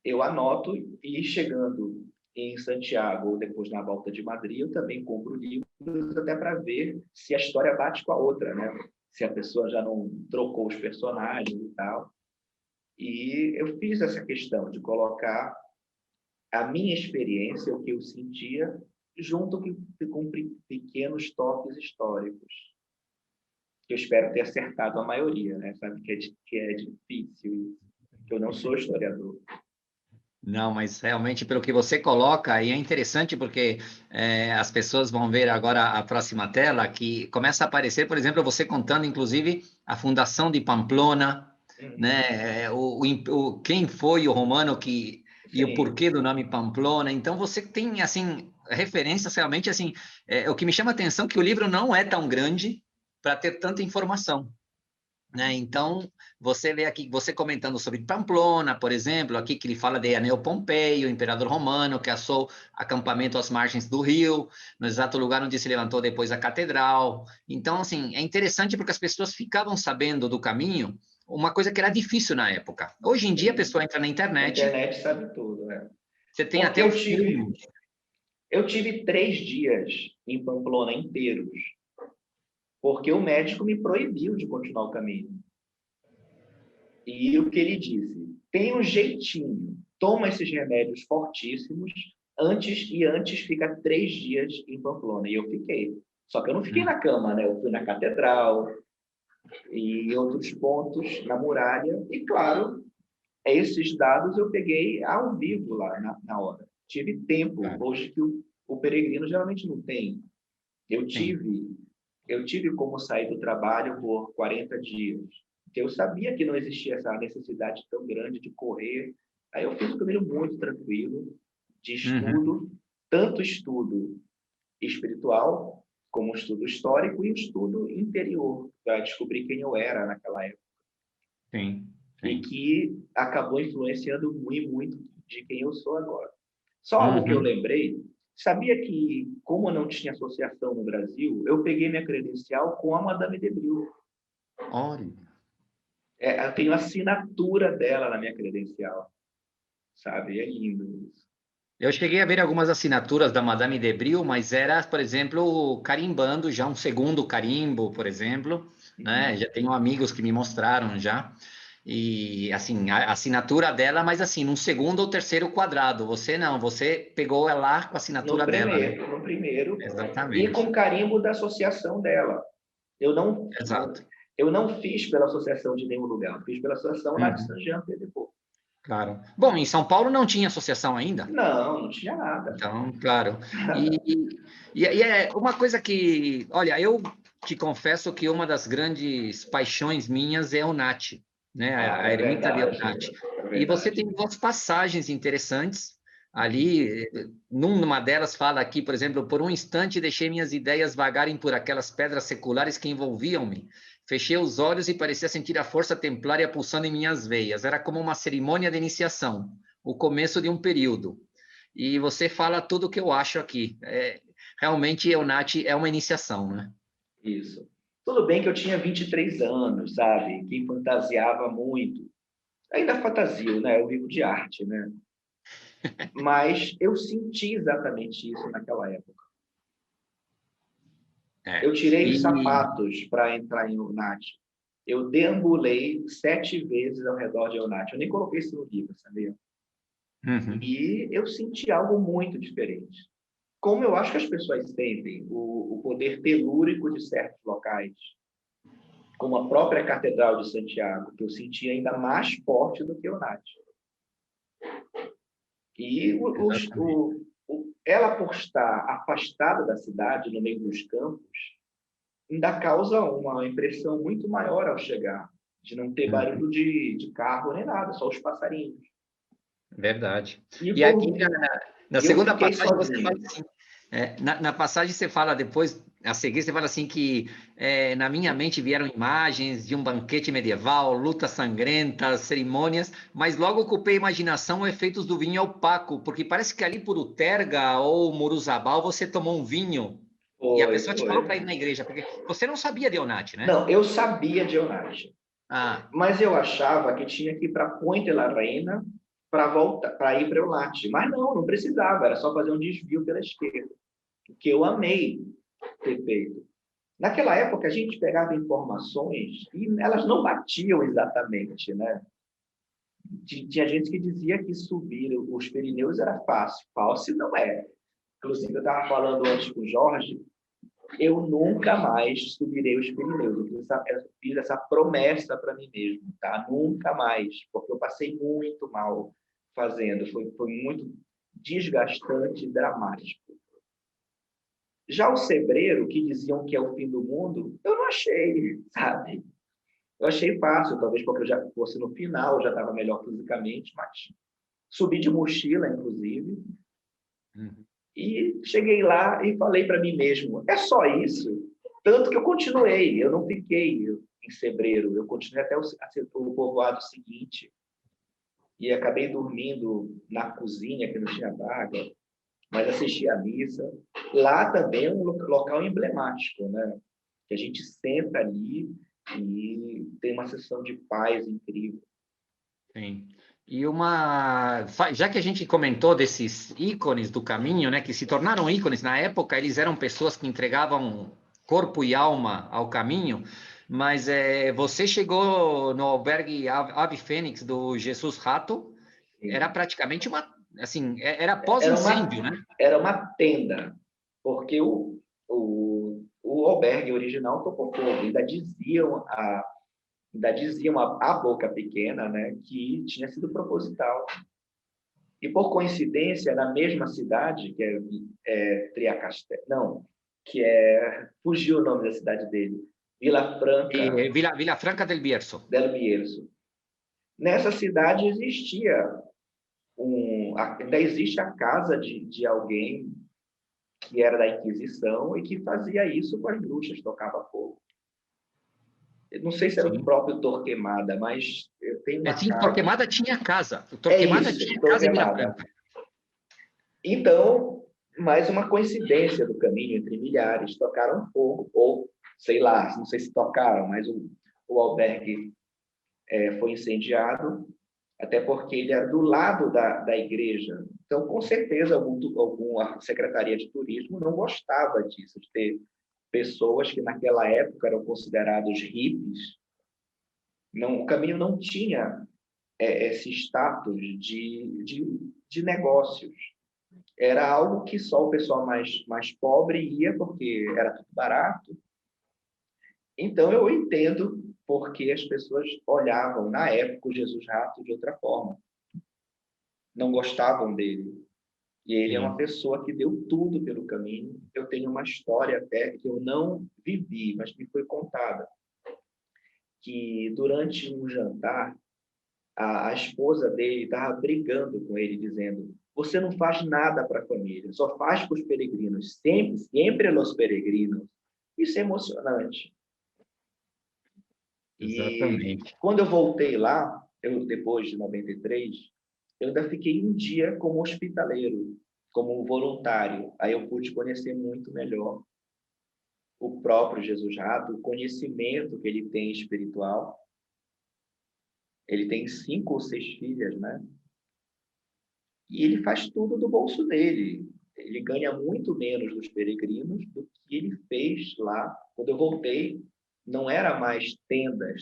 eu anoto, e chegando em Santiago ou depois na volta de Madrid, eu também compro livros até para ver se a história bate com a outra, né? Se a pessoa já não trocou os personagens e tal. E eu fiz essa questão de colocar a minha experiência, o que eu sentia, junto com pequenos toques históricos. Eu espero ter acertado a maioria, né? Sabe que é difícil isso, que eu não sou historiador. Não, mas realmente, pelo que você coloca, e é interessante porque as pessoas vão ver agora a próxima tela, que começa a aparecer, por exemplo, você contando, inclusive, a fundação de Pamplona, né? Quem foi o romano e o porquê do nome Pamplona. Então, você tem, assim, referências realmente, assim, o que me chama a atenção é que o livro não é tão grande para ter tanta informação. Né? Então, você vê aqui, você comentando sobre Pamplona, por exemplo, aqui que ele fala de Aneu Pompeio, o imperador romano, que assou acampamento às margens do rio, no exato lugar onde se levantou depois a catedral. Então, assim, é interessante porque as pessoas ficavam sabendo do caminho uma coisa que era difícil na época. Hoje em dia a pessoa entra na A internet, internet sabe tudo, né? você tem Porque até o filme. eu tive 3 dias em Pamplona inteiros, porque o médico me proibiu de continuar o caminho. E o que ele disse? Tem um jeitinho, toma esses remédios fortíssimos, antes fica 3 dias em Pamplona. E eu fiquei. Só que eu não fiquei na cama, né? Eu fui na catedral e em outros pontos, na muralha. E, claro, esses dados eu peguei ao vivo lá na hora. Tive tempo, Claro. hoje que o peregrino geralmente não tem. Eu Sim. tive como sair do trabalho por 40 dias. Eu sabia que não existia essa necessidade tão grande de correr. Aí eu fiz um caminho muito tranquilo, de estudo, tanto estudo espiritual, como estudo histórico e estudo interior, para descobrir quem eu era naquela época. Sim. E que acabou influenciando muito de quem eu sou agora. Só algo que eu lembrei, sabia que, como não tinha associação no Brasil, eu peguei minha credencial com a Madame de Bril. Olha. Eu tenho a assinatura dela na minha credencial, sabe? É lindo isso. Eu cheguei a ver algumas assinaturas da Madame de Bril, mas era, por exemplo, carimbando já um segundo carimbo, por exemplo, né? Já tenho amigos que me mostraram já. E, assim, a assinatura dela, mas assim, num segundo ou terceiro quadrado. Você não, você pegou ela com a assinatura dela, né? No primeiro, e com Exatamente. carimbo da associação dela. Eu não, Exato. eu não fiz pela associação de nenhum lugar, eu fiz pela associação lá de Saint-Jean-Pied-de-Port. Claro. Bom, em São Paulo não tinha associação ainda. Não tinha nada. Então, claro. E é uma coisa que, olha, eu te confesso que uma das grandes paixões minhas é Onat, né? A É ermita de verdade, Onat. é E você verdade. tem duas passagens interessantes ali. Numa delas fala aqui, por exemplo, por um instante deixei minhas ideias vagarem por aquelas pedras seculares que envolviam-me. Fechei os olhos e parecia sentir a força templária pulsando em minhas veias. Era como uma cerimônia de iniciação, o começo de um período. E você fala tudo o que eu acho aqui. Realmente, Eunat é uma iniciação, né? Isso. Tudo bem que eu tinha 23 anos, sabe? Que fantasiava muito. Ainda fantasio, né? Eu vivo de arte, né? Mas eu senti exatamente isso naquela época. Eu tirei os E sapatos para entrar em Eunat. Eu deambulei 7 vezes ao redor de Eunat. Eu nem coloquei isso no livro, sabia? E eu senti algo muito diferente. Como eu acho que as pessoas sentem o poder telúrico de certos locais, como a própria Catedral de Santiago, que eu senti ainda mais forte do que o Nath. E ela, por estar afastada da cidade, no meio dos campos, ainda causa uma impressão muito maior ao chegar, de não ter barulho de carro nem nada, só os passarinhos. verdade. E, E aqui na eu segunda fiquei passagem você fala sozinho. assim, na passagem você fala depois, a seguir você fala assim que na minha mente vieram imagens de um banquete medieval, lutas sangrentas, cerimônias, mas logo ocupei a imaginação efeitos do vinho opaco, porque parece que ali por Uterga ou Muruzabal você tomou um vinho e a pessoa te falou para ir na igreja, porque você não sabia de Onat, né? Não, eu sabia de Onat. Ah, Mas eu achava que tinha que ir para Puente la Reina para voltar, para ir para Eulate. Mas não precisava, era só fazer um desvio pela esquerda, o que eu amei ter feito. Naquela época, a gente pegava informações e elas não batiam exatamente, né? Tinha gente que dizia que subir os Pirineus era fácil. Fácil não é. Inclusive, eu estava falando antes com o Jorge, eu nunca mais subirei os Pirineus. Eu fiz essa promessa para mim mesmo, tá? Nunca mais, porque eu passei muito mal fazendo. Foi muito desgastante e dramático. Já o Sebreiro, que diziam que é o fim do mundo, eu não achei, sabe? Eu achei fácil, talvez porque eu já fosse no final, eu já estava melhor fisicamente, mas subi de mochila, inclusive, e cheguei lá e falei para mim mesmo, é só isso? Tanto que eu continuei, eu não fiquei em Sebreiro, eu continuei até o povoado seguinte e acabei dormindo na cozinha, que não tinha vaga, mas assisti a missa. Lá também é um local emblemático, né? Que a gente senta ali e tem uma sensação de paz incrível. Sim. E já que a gente comentou desses ícones do caminho, né, que se tornaram ícones, na época eles eram pessoas que entregavam corpo e alma ao caminho, mas você chegou no albergue Ave Fênix do Jesus Rato, era praticamente assim, era pós-incêndio, né? Era uma tenda, porque o albergue original tocou fogo, ainda diziam a boca pequena, né, que tinha sido proposital. E, por coincidência, na mesma cidade, que é Triacastel, não, fugiu o nome da cidade dele, Vila Franca. Vila Franca del Bierzo. Nessa cidade ainda existe a casa de alguém que era da Inquisição e que fazia isso com as bruxas, tocava fogo. Eu não sei se era o próprio Torquemada, mas eu tenho uma casa... Torquemada tinha casa. O Torquemada tinha casa em Vila Franca. Então, mais uma coincidência do caminho entre milhares, tocaram fogo, ou sei lá, não sei se tocaram, mas o albergue foi incendiado, até porque ele era do lado da igreja. Então, com certeza, alguma secretaria de turismo não gostava disso, de ter pessoas que naquela época eram considerados hippies. O caminho não tinha esse status de negócios. Era algo que só o pessoal mais pobre ia, porque era tudo barato. Então, eu entendo porque as pessoas olhavam, na época, o Jesus Rato de outra forma. Não gostavam dele. E ele é uma pessoa que deu tudo pelo caminho. Eu tenho uma história até que eu não vivi, mas me foi contada. Que durante um jantar, a esposa dele estava brigando com ele, dizendo: você não faz nada para a família, só faz para os peregrinos, sempre los peregrinos. Isso é emocionante. Exatamente. E quando eu voltei lá, depois de 93, eu ainda fiquei um dia como hospitaleiro, como voluntário. Aí eu pude conhecer muito melhor o próprio Jesus Rato, o conhecimento que ele tem espiritual. Ele tem 5 ou 6 filhas, né? E ele faz tudo do bolso dele. Ele ganha muito menos dos peregrinos do que ele fez lá. Quando eu voltei, não era mais tenda,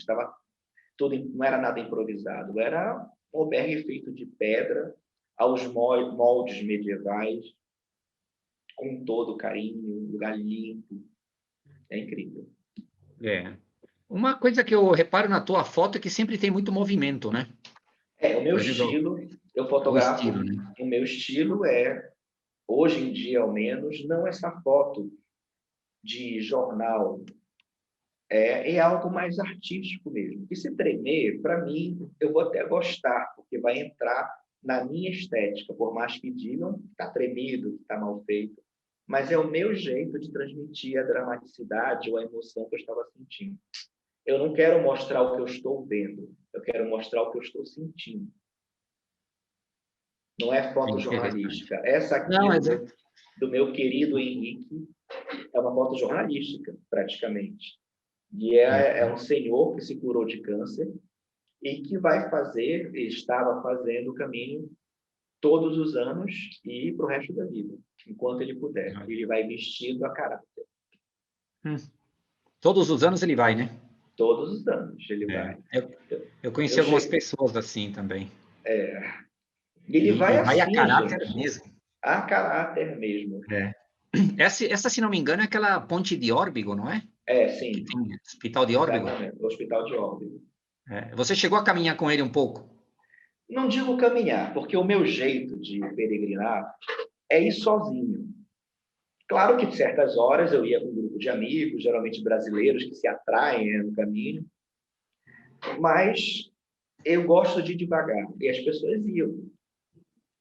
não era nada improvisado. Era um albergue feito de pedra, aos moldes medievais, com todo carinho, um lugar limpo. É incrível. Uma coisa que eu reparo na tua foto é que sempre tem muito movimento, né? O meu estilo, eu fotografo, o meu estilo hoje em dia ao menos, não essa foto de jornal, é algo mais artístico mesmo. E se tremer, para mim, eu vou até gostar, porque vai entrar na minha estética, por mais que digam que está tremido, que está mal feito, mas é o meu jeito de transmitir a dramaticidade ou a emoção que eu estava sentindo. Eu não quero mostrar o que eu estou vendo, eu quero mostrar o que eu estou sentindo. Não é foto jornalística. Essa aqui do meu querido Henrique é uma foto jornalística, praticamente. E é um senhor que se curou de câncer e que estava fazendo o caminho todos os anos e para o resto da vida, enquanto ele puder. Ele vai vestido a caráter. Todos os anos ele vai, né? Todos os anos ele vai. Eu conheci algumas pessoas assim também. Ele vai assim, a caráter mesmo. A caráter mesmo. Essa, se não me engano, é aquela ponte de Órbigo, não é? Sim. Hospital de Órbigo. Exatamente, o Hospital de Órbigo. Você chegou a caminhar com ele um pouco? Não digo caminhar, porque o meu jeito de peregrinar é ir sozinho. Claro que, de certas horas, eu ia com um grupo de amigos, geralmente brasileiros, que se atraem no caminho, mas eu gosto de ir devagar. E as pessoas iam,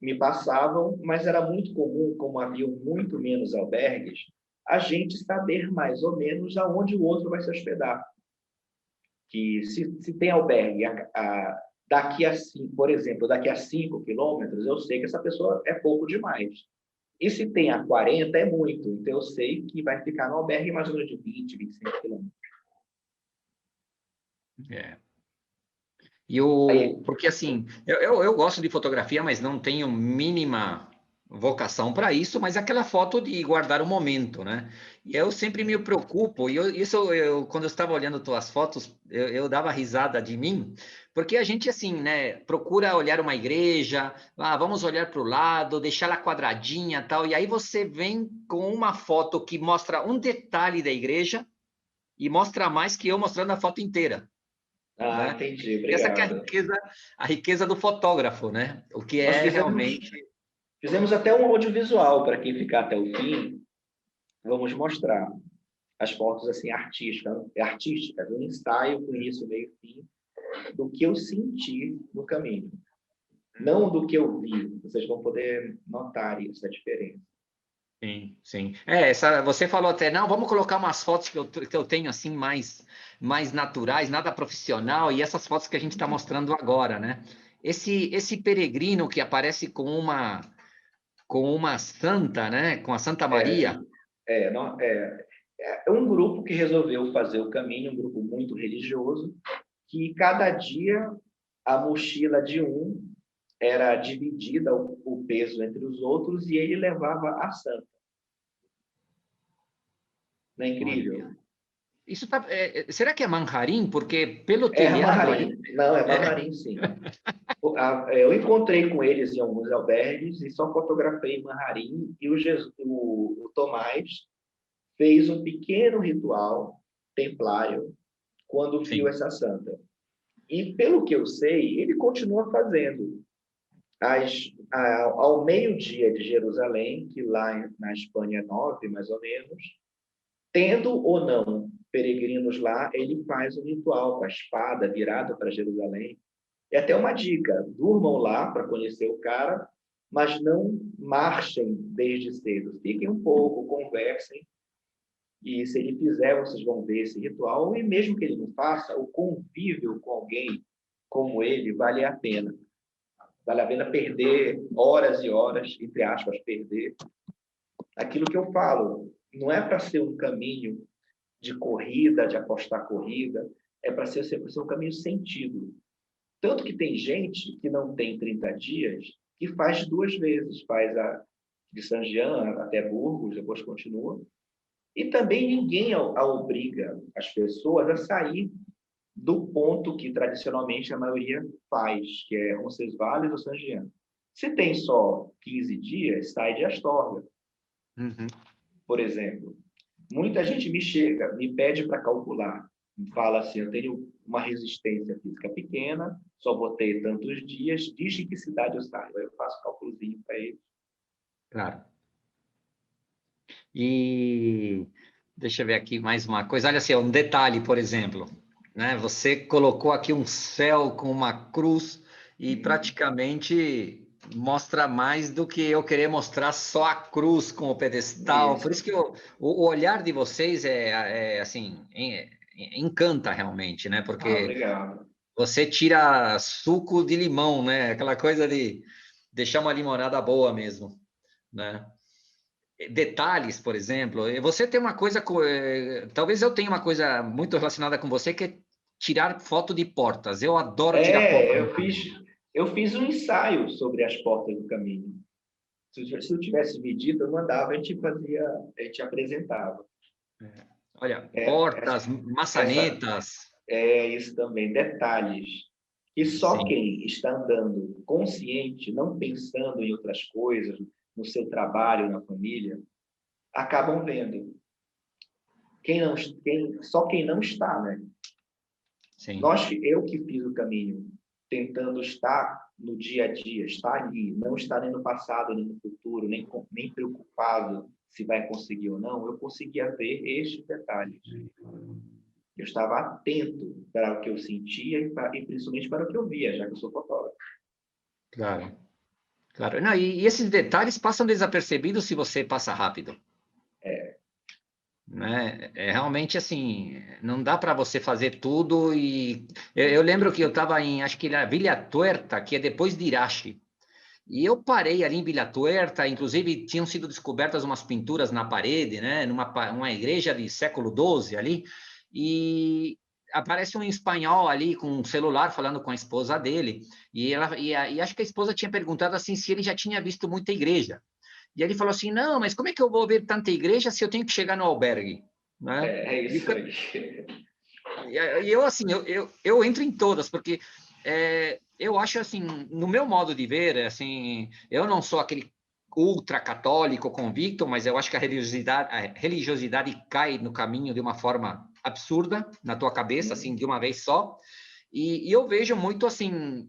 me passavam, mas era muito comum, como havia muito menos albergues, a gente saber mais ou menos aonde o outro vai se hospedar. Que se tem albergue daqui a 5, por exemplo, daqui a 5 quilômetros, eu sei que essa pessoa é pouco demais. E se tem a 40, é muito. Então, eu sei que vai ficar no albergue mais ou menos de 20, 25 quilômetros. É. Aí, Porque assim, eu gosto de fotografia, mas não tenho mínima vocação para isso, mas aquela foto de guardar o momento, né? E eu sempre me preocupo, e quando eu estava olhando tuas fotos, eu dava risada de mim, porque a gente, assim, né, procura olhar uma igreja, vamos olhar para o lado, deixar ela quadradinha tal, e aí você vem com uma foto que mostra um detalhe da igreja e mostra mais que eu mostrando a foto inteira, né? entendi, Essa que é obrigado. a riqueza do fotógrafo, né? O que Nós é realmente... fizemos até um audiovisual para quem ficar até o fim. Vamos mostrar as fotos assim artísticas, um ensaio com início, meio e fim, do que eu senti no caminho, não do que eu vi. Vocês vão poder notar essa diferença. Sim, sim. Você falou até, não, vamos colocar umas fotos que eu tenho assim mais naturais, nada profissional, e essas fotos que a gente está mostrando agora, né? Esse peregrino que aparece com uma santa, né? Com a Santa Maria. É um grupo que resolveu fazer o caminho, um grupo muito religioso, que cada dia a mochila de um era dividida o peso entre os outros e ele levava a santa. Não é incrível? Olha, isso será que é Manharim? Porque pelo É telhado ali. Manharim. Não, é Manharim, sim. Eu encontrei com eles em alguns albergues e só fotografei em Manharim e o Tomás fez um pequeno ritual templário quando viu Sim. essa santa. E, pelo que eu sei, ele continua fazendo. Ao meio-dia de Jerusalém, que lá na Espanha é 9, mais ou menos, tendo ou não peregrinos lá, ele faz um ritual com a espada virada para Jerusalém. É até uma dica: durmam lá para conhecer o cara, mas não marchem desde cedo. Fiquem um pouco, conversem, e se ele fizer, vocês vão ver esse ritual, e mesmo que ele não faça, o convívio com alguém como ele vale a pena. Vale a pena perder horas e horas, entre aspas, perder. Aquilo que eu falo, não é para ser um caminho de corrida, de apostar corrida, é para ser um caminho sentido. Tanto que tem gente que não tem 30 dias que faz 2 vezes, faz a de Saint Jean até Burgos, depois continua. E também ninguém obriga as pessoas a sair do ponto que tradicionalmente a maioria faz, que é Roncesvalles ou Saint Jean. Se tem só 15 dias, sai de Astorga, por exemplo. Muita gente me pede para calcular, me fala assim: eu tenho uma resistência física pequena, só vou ter tantos dias, diz em que cidade eu saio. Aí eu faço um cálculozinho para ele. Claro. E deixa eu ver aqui mais uma coisa. Olha assim, um detalhe, por exemplo, né? Você colocou aqui um céu com uma cruz e praticamente mostra mais do que eu querer mostrar só a cruz com o pedestal. Por isso que o olhar de vocês assim, encanta realmente, né? Porque Obrigado. você tira suco de limão, né? Aquela coisa de deixar uma limonada boa mesmo, né? Detalhes, por exemplo. Você tem uma coisa, talvez eu tenha uma coisa muito relacionada com você, que é tirar foto de portas. Eu adoro tirar foto. Eu fiz um ensaio sobre as portas do caminho. Se eu tivesse medido, eu mandava, a gente apresentava. Olha, portas, maçanetas. Isso também, detalhes. E só Sim. quem está andando consciente, não pensando em outras coisas, no seu trabalho, na família, acabam vendo. Só quem não está, né? Sim. Eu que fiz o caminho, tentando estar no dia a dia, estar ali, não estar nem no passado, nem no futuro, nem preocupado se vai conseguir ou não, eu conseguia ver estes detalhes. Eu estava atento para o que eu sentia e principalmente para o que eu via, já que eu sou fotógrafo. Claro. Claro. Não, e esses detalhes passam desapercebidos se você passa rápido. Né? Realmente assim, não dá para você fazer tudo. E eu lembro que eu estava acho que na Villa Tuerta, que é depois de Irache, e eu parei ali em Villa Tuerta. Inclusive tinham sido descobertas umas pinturas na parede, né? Numa igreja de século XII ali, e aparece um espanhol ali com um celular falando com a esposa dele, e acho que a esposa tinha perguntado assim se ele já tinha visto muita igreja. E ele falou assim, não, mas como é que eu vou ver tanta igreja se eu tenho que chegar no albergue? Né? É isso aí. E eu, assim, eu entro em todas, porque eu acho, assim, no meu modo de ver, assim, eu não sou aquele ultra católico convicto, mas eu acho que a religiosidade cai no caminho de uma forma absurda na tua cabeça, assim, de uma vez só. E eu vejo muito, assim,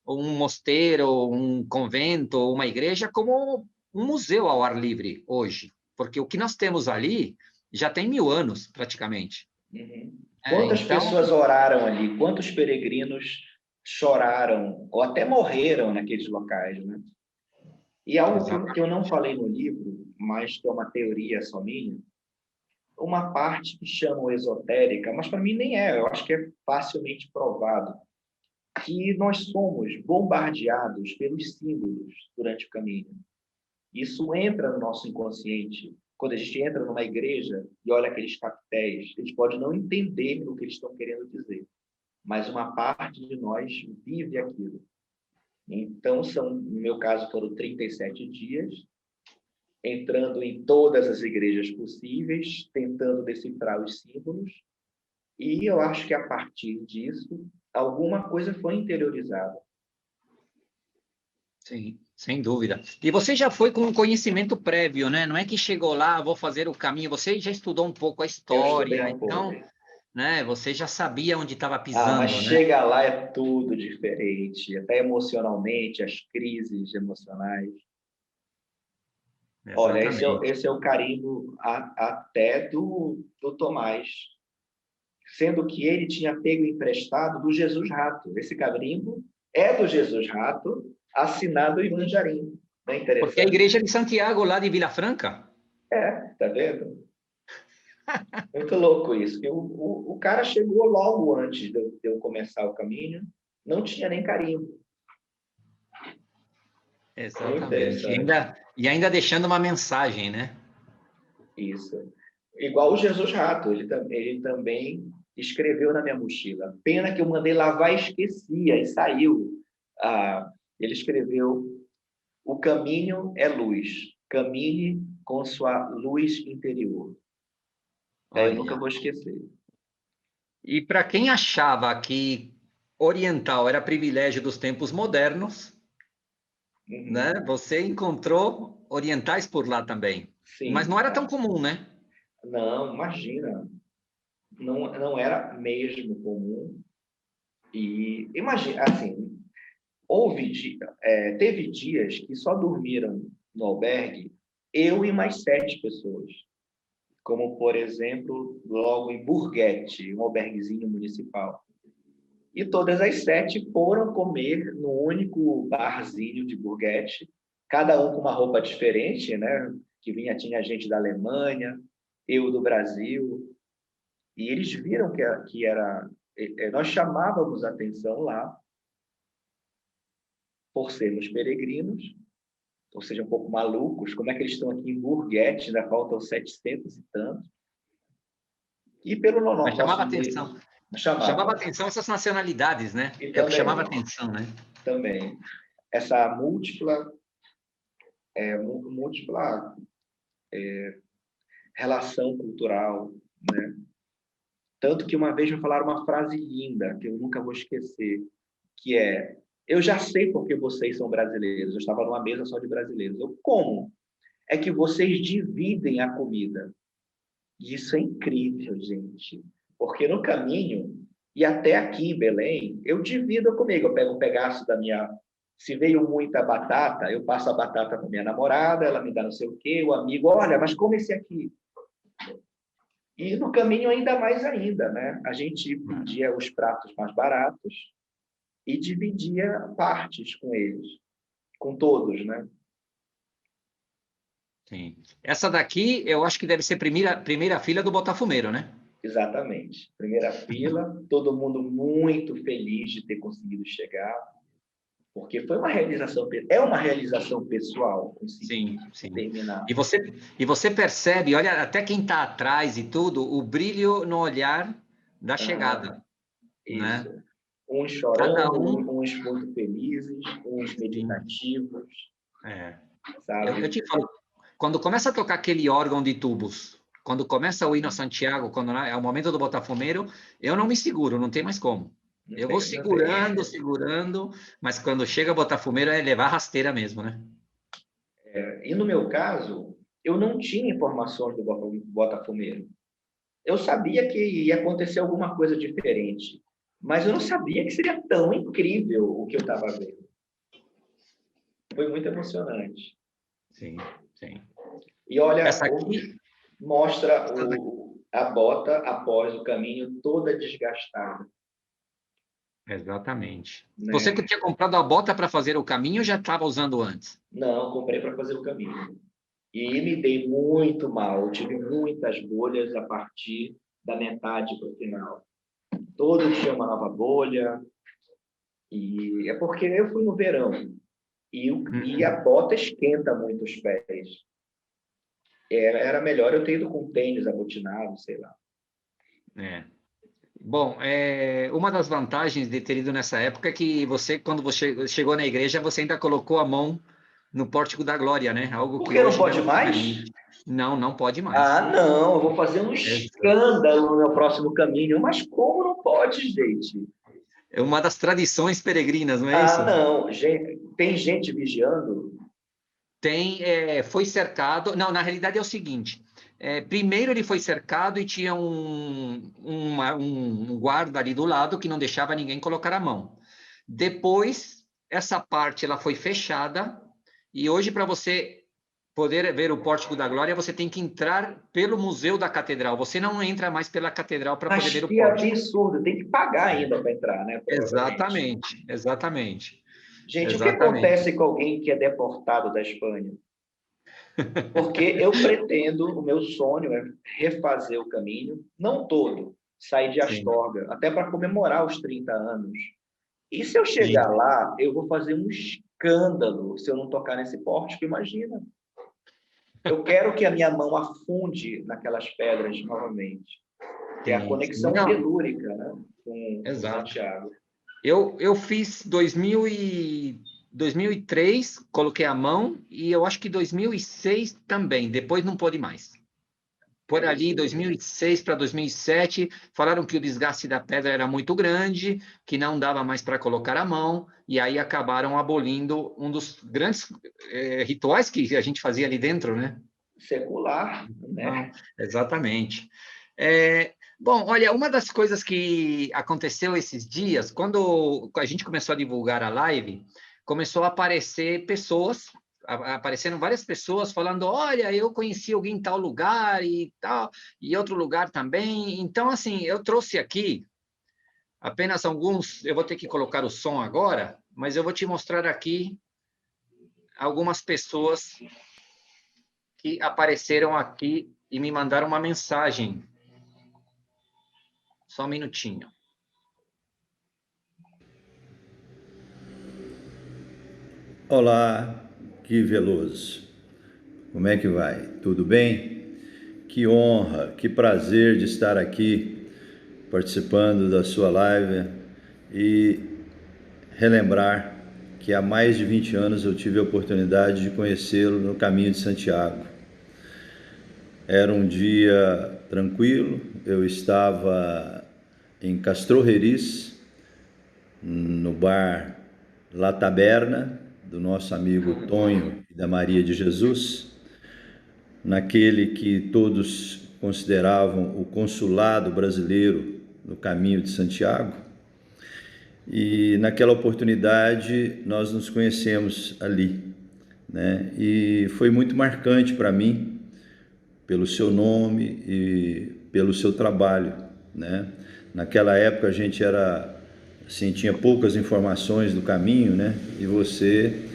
um mosteiro, um convento, uma igreja como um museu ao ar livre hoje, porque o que nós temos ali já tem 1000 anos, praticamente. Uhum. Quantas pessoas oraram ali? Quantos peregrinos choraram ou até morreram naqueles locais, né? E algo que eu não falei no livro, mas que é uma teoria só minha, uma parte que chamam esotérica, mas para mim nem é, eu acho que é facilmente provado, que nós somos bombardeados pelos símbolos durante o caminho. Isso entra no nosso inconsciente. Quando a gente entra numa igreja e olha aqueles capitéis, eles podem não entender o que eles estão querendo dizer, mas uma parte de nós vive aquilo. Então, no meu caso, foram 37 dias, entrando em todas as igrejas possíveis, tentando decifrar os símbolos, e eu acho que a partir disso, alguma coisa foi interiorizada. Sim, sem dúvida. E você já foi com um conhecimento prévio, né? Não é que chegou lá, vou fazer o caminho. Você já estudou um pouco a história, então, né? Você já sabia onde estava pisando, mas né? chega lá é tudo diferente, até emocionalmente, as crises emocionais. Exatamente. Olha, esse é o carimbo até do Tomás, sendo que ele tinha pego emprestado do Jesus Rato. Esse carimbo é do Jesus Rato, assinado em mandarim. Não é interessante? Porque a igreja de Santiago, lá de Vila Franca. Tá vendo? Muito louco isso. O cara chegou logo antes de eu começar o caminho, não tinha nem carimbo. Exatamente. E ainda deixando uma mensagem, né? Isso. Igual o Jesus Rato, ele também escreveu na minha mochila. Pena que eu mandei lavar e esqueci, aí saiu. Ele escreveu: o caminho é luz, camine com sua luz interior. Eu nunca vou esquecer. E para quem achava que oriental era privilégio dos tempos modernos, né? Você encontrou orientais por lá também. Sim, mas não era tão comum, né? Não, imagina. Não era mesmo comum. E imagina, assim, teve dias que só dormiram no albergue eu e mais 7 pessoas. Como, por exemplo, logo em Burguete, um alberguezinho municipal. E todas as 7 foram comer no único barzinho de Burguete, cada um com uma roupa diferente, né? Tinha gente da Alemanha, eu do Brasil, e eles viram que era... Nós chamávamos a atenção lá por sermos peregrinos, ou seja, um pouco malucos. Como é que eles estão aqui em Burguete, ainda faltam 700 e tantos. E pelo nosso... Mas chamava atenção. Chamava atenção essas nacionalidades, né? É o que chamava atenção, né? Também. Essa múltipla relação cultural, né? Tanto que uma vez me falaram uma frase linda, que eu nunca vou esquecer, que é: eu já sei por que vocês são brasileiros. Eu estava numa mesa só de brasileiros. Como? É que vocês dividem a comida. E isso é incrível, gente. Porque no caminho, e até aqui em Belém, eu divido comigo. Eu pego um pedaço da minha... Se veio muita batata, eu passo a batata para minha namorada, ela me dá não sei o quê, o amigo, olha, mas come esse aqui. E no caminho ainda, né? A gente pedia os pratos mais baratos e dividia partes com eles, com todos, né? Sim. Essa daqui, eu acho que deve ser primeira fila do Botafumeiro, né? Exatamente. Primeira fila, todo mundo muito feliz de ter conseguido chegar, porque foi uma realização, é uma realização pessoal conseguir terminar. E você percebe, olha, até quem está atrás e tudo, o brilho no olhar da chegada, né? Isso. Uns Cada chorando, um, uns muito felizes, uns meditativos, eu sabe? te falo, quando começa a tocar aquele órgão de tubos, quando começa o hino a Santiago, quando é o momento do botafumeiro, eu não me seguro, não tem mais como. Eu vou segurando, segurando, mas quando chega Botafumeiro é levar rasteira mesmo, né? E no meu caso, eu não tinha informações do Botafumeiro. Eu sabia que ia acontecer alguma coisa diferente, mas eu não sabia que seria tão incrível o que eu estava vendo. Foi muito emocionante. Sim, sim. E olha, Essa aqui mostra a bota após o caminho toda desgastada. exatamente. Né? Você que tinha comprado a bota para fazer o caminho ou já estava usando antes? Não, comprei para fazer o caminho. E me dei muito mal. Eu tive muitas bolhas a partir da metade para o final. Todo dia uma nova bolha. E é porque eu fui no verão. E a bota esquenta muito os pés. Era melhor eu ter ido com tênis abotinado, sei lá. É. Bom, uma das vantagens de ter ido nessa época é que você, quando você chegou na igreja, você ainda colocou a mão no pórtico da glória, né? Algo Por que que não hoje já pode não se mais? permite. Não, não pode mais. Ah, não, eu vou fazer um escândalo no meu próximo caminho. Mas como não pode, gente? É uma das tradições peregrinas, não é isso? Ah, não. Gente, tem gente vigiando? Tem, foi cercado. Não, na realidade é o seguinte: primeiro ele foi cercado e tinha um guarda ali do lado que não deixava ninguém colocar a mão. Depois, essa parte ela foi fechada e hoje para você poder ver o Pórtico da Glória, você tem que entrar pelo Museu da Catedral. Você não entra mais pela Catedral para poder Mas ver o que pórtico. absurdo, tem que pagar ainda para entrar, né? Exatamente, exatamente. Gente, o que Exatamente. acontece com alguém que é deportado da Espanha? Porque eu pretendo, o meu sonho é refazer o caminho, não todo, sair de Sim. Astorga, até para comemorar os 30 anos. E se eu chegar Sim. lá, eu vou fazer um escândalo se eu não tocar nesse pórtico, imagina. Eu quero que a minha mão afunde naquelas pedras novamente. Que é a conexão telúrica, né, com Santiago. Eu fiz 2003, coloquei a mão, e eu acho que 2006 também, depois não pôde mais. Por ali, 2006 para 2007, falaram que o desgaste da pedra era muito grande, que não dava mais para colocar a mão, e aí acabaram abolindo um dos grandes rituais que a gente fazia ali dentro, né? Secular, né? Não, exatamente. Bom, olha, uma das coisas que aconteceu esses dias, quando a gente começou a divulgar a live, começou a aparecer pessoas, apareceram várias pessoas falando, olha, eu conheci alguém em tal lugar e tal, e outro lugar também. Então, assim, eu trouxe aqui apenas alguns, eu vou ter que colocar o som agora, mas eu vou te mostrar aqui algumas pessoas que apareceram aqui e me mandaram uma mensagem. Só um minutinho. Olá, Gui Veloso. Como é que vai? Tudo bem? Que honra, que prazer de estar aqui participando da sua live e relembrar que há mais de 20 anos eu tive a oportunidade de conhecê-lo no caminho de Santiago. Era um dia tranquilo, eu estava em Castrojeriz, no bar La Taberna, do nosso amigo Tonho e da Maria de Jesus, naquele que todos consideravam o consulado brasileiro no caminho de Santiago. E naquela oportunidade nós nos conhecemos ali, né? E foi muito marcante para mim, pelo seu nome e pelo seu trabalho, né? Naquela época a gente era assim, tinha poucas informações do caminho, né? E você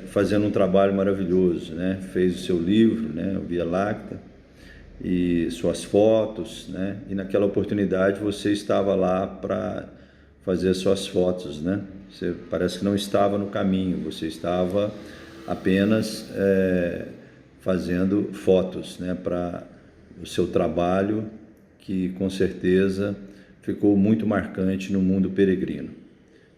fazendo um trabalho maravilhoso, né? Fez o seu livro, né? O Via Láctea, e suas fotos, né? E naquela oportunidade você estava lá para fazer as suas fotos, né? Você parece que não estava no caminho, você estava apenas fazendo fotos, né? Para o seu trabalho, que com certeza ficou muito marcante no mundo peregrino.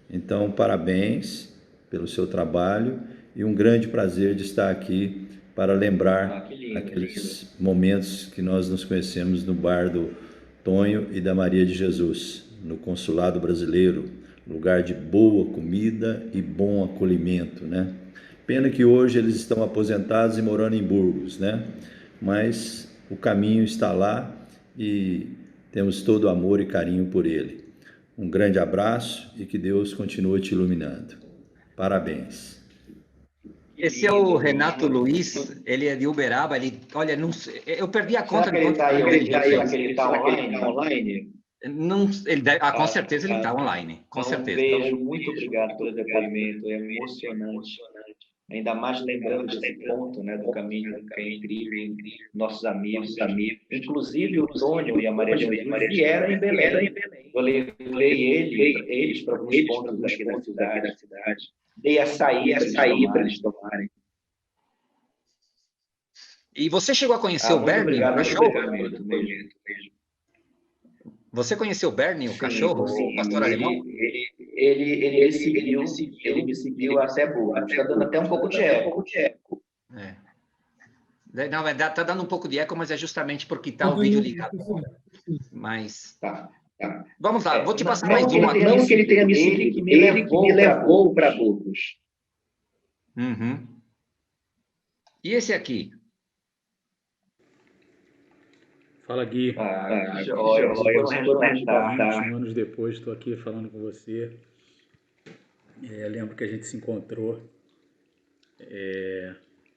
Então, parabéns pelo seu trabalho e um grande prazer de estar aqui para lembrar aqueles momentos que nós nos conhecemos no bar do Tonho e da Maria de Jesus, no Consulado Brasileiro, lugar de boa comida e bom acolhimento, né? Pena que hoje eles estão aposentados e morando em Burgos, né? Mas o caminho está lá e temos todo o amor e carinho por ele. Um grande abraço e que Deus continue te iluminando. Parabéns. Esse é o Renato Luiz, ele é de Uberaba, ele, olha, não sei, eu perdi a conta de quanto tempo ele já fez. Ele está online? Não, com certeza ele está online, com certeza. Beijo, muito obrigado pelo depoimento, é emocionante. Ainda mais lembrando desse ponto, né, do caminho, que é incrível, nossos amigos. Inclusive o Tônio e a Maria Jesus vieram em Belém. Eu levei eles para alguns pontos daqui da cidade. Dei açaí para eles tomarem. E você chegou a conhecer o Bernie, o cachorro? Mesmo. Você conheceu o Bernie, o cachorro, o pastor alemão? Ele me seguiu até Burgos. Está dando até um pouco de eco. Não, está dando um pouco de eco, mas é justamente porque está o vídeo ligado. Mas... Tá. Vamos lá, vou te passar mais uma. Não que ele tenha me seguido, ele que me levou para Burgos. Uhum. E esse aqui? Fala, Gui. Joia, 20 anos depois, estou aqui falando com você. Lembro que a gente se encontrou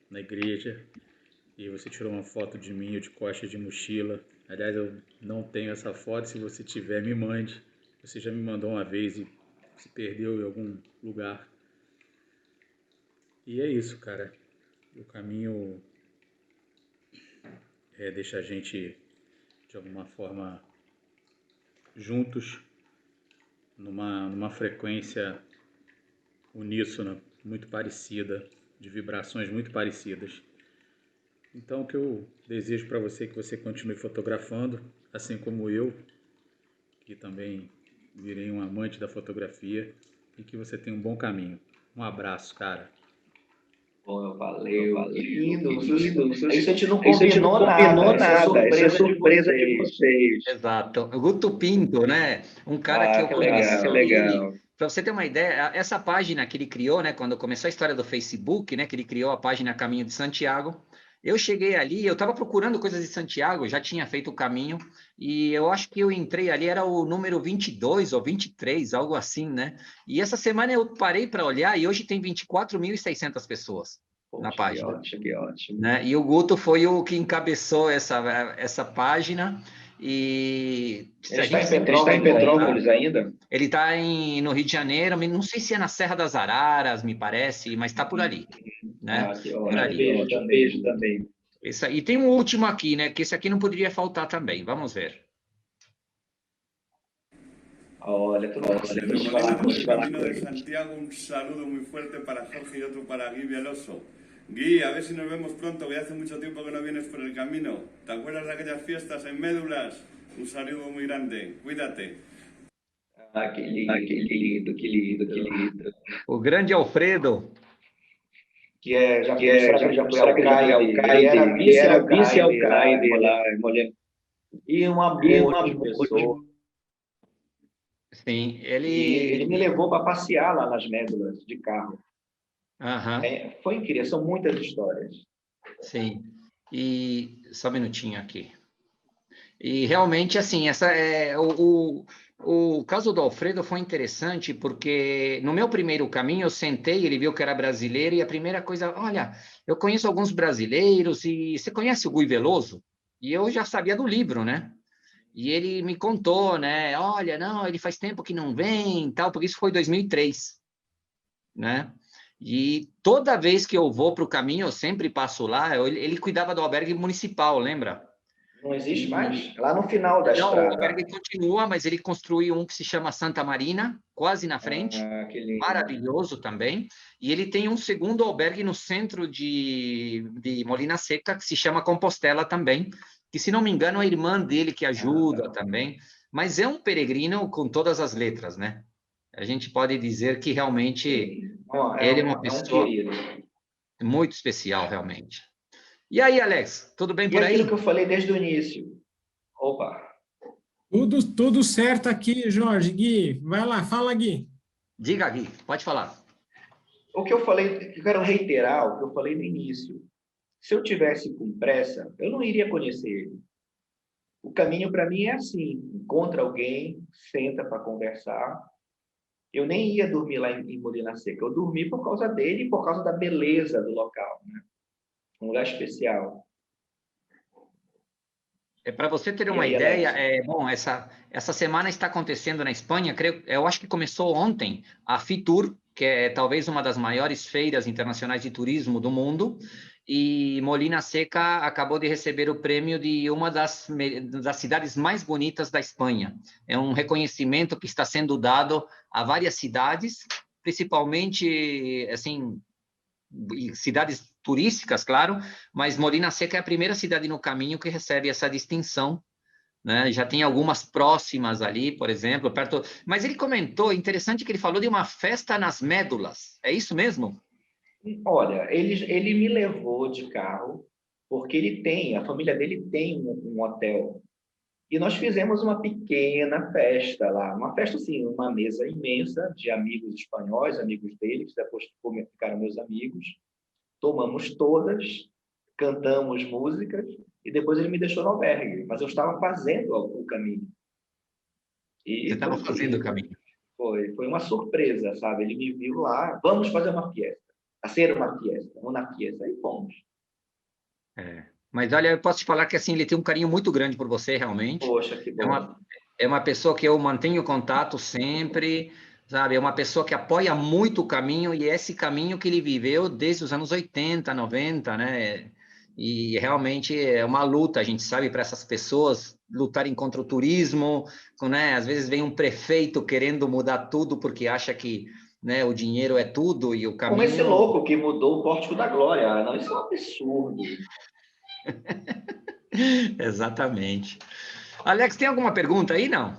na igreja e você tirou uma foto de mim, eu de costas de mochila. Aliás, eu não tenho essa foto, se você tiver, me mande. Você já me mandou uma vez e se perdeu em algum lugar. E é isso, cara. O caminho deixa a gente, de alguma forma, juntos, numa frequência uníssona, muito parecida, de vibrações muito parecidas. Então, o que eu desejo para você é que você continue fotografando, assim como eu, que também virei um amante da fotografia, e que você tenha um bom caminho. Um abraço, cara. Valeu. Lindo. Isso a gente não combinou nada. Essa é surpresa de vocês. Exato. O Guto Pinto, né? Um cara que eu conheci. Legal. Para você ter uma ideia, essa página que ele criou, né? Quando começou a história do Facebook, né? Que ele criou a página Caminho de Santiago. Eu cheguei ali, eu estava procurando coisas de Santiago, já tinha feito o caminho, e eu acho que eu entrei ali, era o número 22 ou 23, algo assim, né? E essa semana eu parei para olhar, e hoje tem 24.600 pessoas na página. Que ótimo. Né? E o Guto foi o que encabeçou essa página, e... Ele está em Petrópolis ainda? Ele está no Rio de Janeiro, não sei se é na Serra das Araras, me parece, mas está por ali. Né? Que ótimo. Beijo também. Isso aí. E tem um último aqui, né? Que esse aqui não poderia faltar também. Vamos ver. Olha, de Santiago, un saludo muy fuerte para Jorge y otro para Gui Veloso. Gui, a ver si nos vemos pronto, que hace mucho tiempo que no vienes por el camino. ¿Te acuerdas de aquellas fiestas en Médulas? Un saludo muy grande. Cuídate. Que lindo. O grande Alfredo. Já foi Alcaide, ele era vice-Alcaide lá em Molhena. E um amor de pessoa. Sim, ele me levou para passear lá nas Médulas, de carro. Foi incrível, são muitas histórias. Sim, e só um minutinho aqui. E realmente, assim, o caso do Alfredo foi interessante porque no meu primeiro caminho eu sentei, ele viu que era brasileiro e a primeira coisa, olha, eu conheço alguns brasileiros e você conhece o Gui Veloso? E eu já sabia do livro, né? E ele me contou, né? Olha, não, ele faz tempo que não vem, tal, porque isso foi 2003, né? E toda vez que eu vou para o caminho, eu sempre passo lá, ele cuidava do albergue municipal, lembra? Não existe mais? Lá no final da estrada. O albergue continua, mas ele construiu um que se chama Santa Marina, quase na frente. Maravilhoso também. E ele tem um segundo albergue no centro de Molina Seca, que se chama Compostela também, que, se não me engano, a irmã dele que ajuda também, mas é um peregrino com todas as letras, né? A gente pode dizer que realmente ele é uma pessoa muito especial, realmente. E aí, Alex, tudo bem por aí? E aquilo que eu falei desde o início. Opa! Tudo certo aqui, Jorge. Gui, vai lá, fala, Gui. Diga, Gui, pode falar. O que eu falei, eu quero reiterar o que eu falei no início. Se eu tivesse com pressa, eu não iria conhecer ele. O caminho para mim é assim: encontra alguém, senta para conversar. Eu nem ia dormir lá em Molina Seca. Eu dormi por causa dele e por causa da beleza do local, né? Um lugar especial. Para você ter uma aí, ideia, bom, essa semana está acontecendo na Espanha, eu acho que começou ontem, a Fitur, que é talvez uma das maiores feiras internacionais de turismo do mundo, e Molina Seca acabou de receber o prêmio de uma das cidades mais bonitas da Espanha. É um reconhecimento que está sendo dado a várias cidades, principalmente, assim, cidades turísticas, claro, mas Molina Seca é a primeira cidade no caminho que recebe essa distinção, né? Já tem algumas próximas ali, por exemplo, perto. Mas ele comentou, interessante que ele falou de uma festa nas Médulas. É isso mesmo? Olha, ele me levou de carro, porque a família dele tem um hotel. E nós fizemos uma pequena festa lá, uma festa assim, uma mesa imensa de amigos espanhóis, amigos dele, que depois ficaram meus amigos. Tomamos todas, cantamos músicas, e depois ele me deixou no albergue, mas eu estava fazendo o caminho. Você estava fazendo o caminho. Foi uma surpresa, sabe? Ele me viu lá, vamos fazer uma fiesta, fazer uma fiesta, uma fiesta, aí fomos. Mas olha, eu posso te falar que assim, ele tem um carinho muito grande por você, realmente. Poxa, que bom. É uma pessoa que eu mantenho contato sempre, sabe? É uma pessoa que apoia muito o caminho, e é esse caminho que ele viveu desde os anos 80, 90, né? E realmente é uma luta, a gente sabe, para essas pessoas lutarem contra o turismo, né? Às vezes vem um prefeito querendo mudar tudo porque acha que, né, o dinheiro é tudo e o caminho... Como esse louco que mudou o Pórtico da Glória. Não, isso é um absurdo. Exatamente. Alex, tem alguma pergunta aí, não?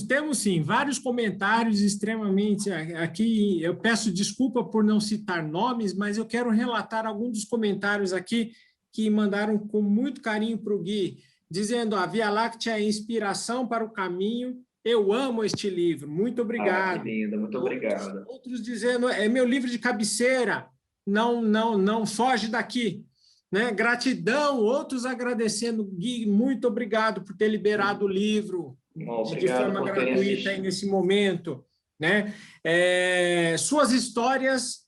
Temos sim, vários comentários extremamente aqui. Eu peço desculpa por não citar nomes, mas eu quero relatar alguns dos comentários aqui que mandaram com muito carinho para o Gui, dizendo: a Via Láctea é inspiração para o caminho. Eu amo este livro, muito obrigado. Que lindo, muito obrigado. Outros dizendo: é meu livro de cabeceira, não foge daqui. Né? Gratidão, outros agradecendo, Gui, muito obrigado por ter liberado o livro de forma gratuita aí nesse momento. Né? Suas histórias,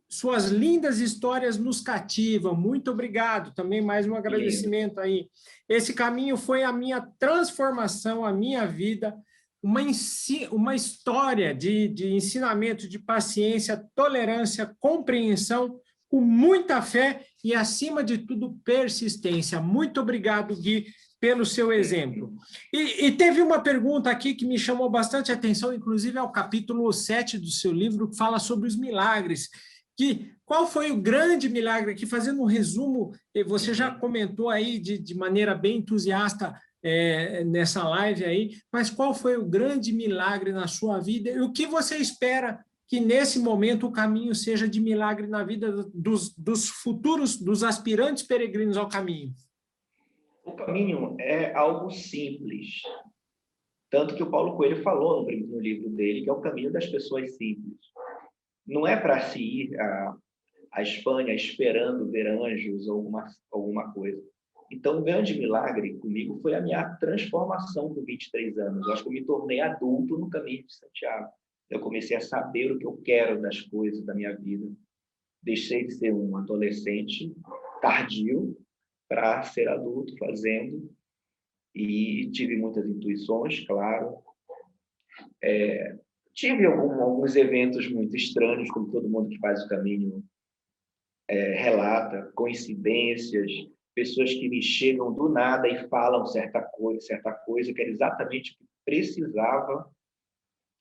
suas lindas histórias nos cativam, muito obrigado, também mais um agradecimento aí. Esse caminho foi a minha transformação, a minha vida, uma história de ensinamento, de paciência, tolerância, compreensão, com muita fé e, acima de tudo, persistência. Muito obrigado, Gui, pelo seu exemplo. E teve uma pergunta aqui que me chamou bastante atenção, inclusive é o capítulo 7 do seu livro, que fala sobre os milagres. Qual foi o grande milagre? Aqui, fazendo um resumo, você já comentou aí de maneira bem entusiasta nessa live aí, mas qual foi o grande milagre na sua vida e o que você espera que nesse momento o caminho seja de milagre na vida dos futuros, dos aspirantes peregrinos ao caminho? O caminho é algo simples. Tanto que o Paulo Coelho falou no livro dele, que é o caminho das pessoas simples. Não é para se ir à Espanha esperando ver anjos ou alguma coisa. Então, o grande milagre comigo foi a minha transformação com 23 anos. Eu acho que eu me tornei adulto no caminho de Santiago. Eu comecei a saber o que eu quero das coisas da minha vida. Deixei de ser um adolescente tardio para ser adulto fazendo, e tive muitas intuições, claro. Tive alguns eventos muito estranhos, como todo mundo que faz o caminho relata, coincidências, pessoas que me chegam do nada e falam certa coisa que era exatamente o que precisava,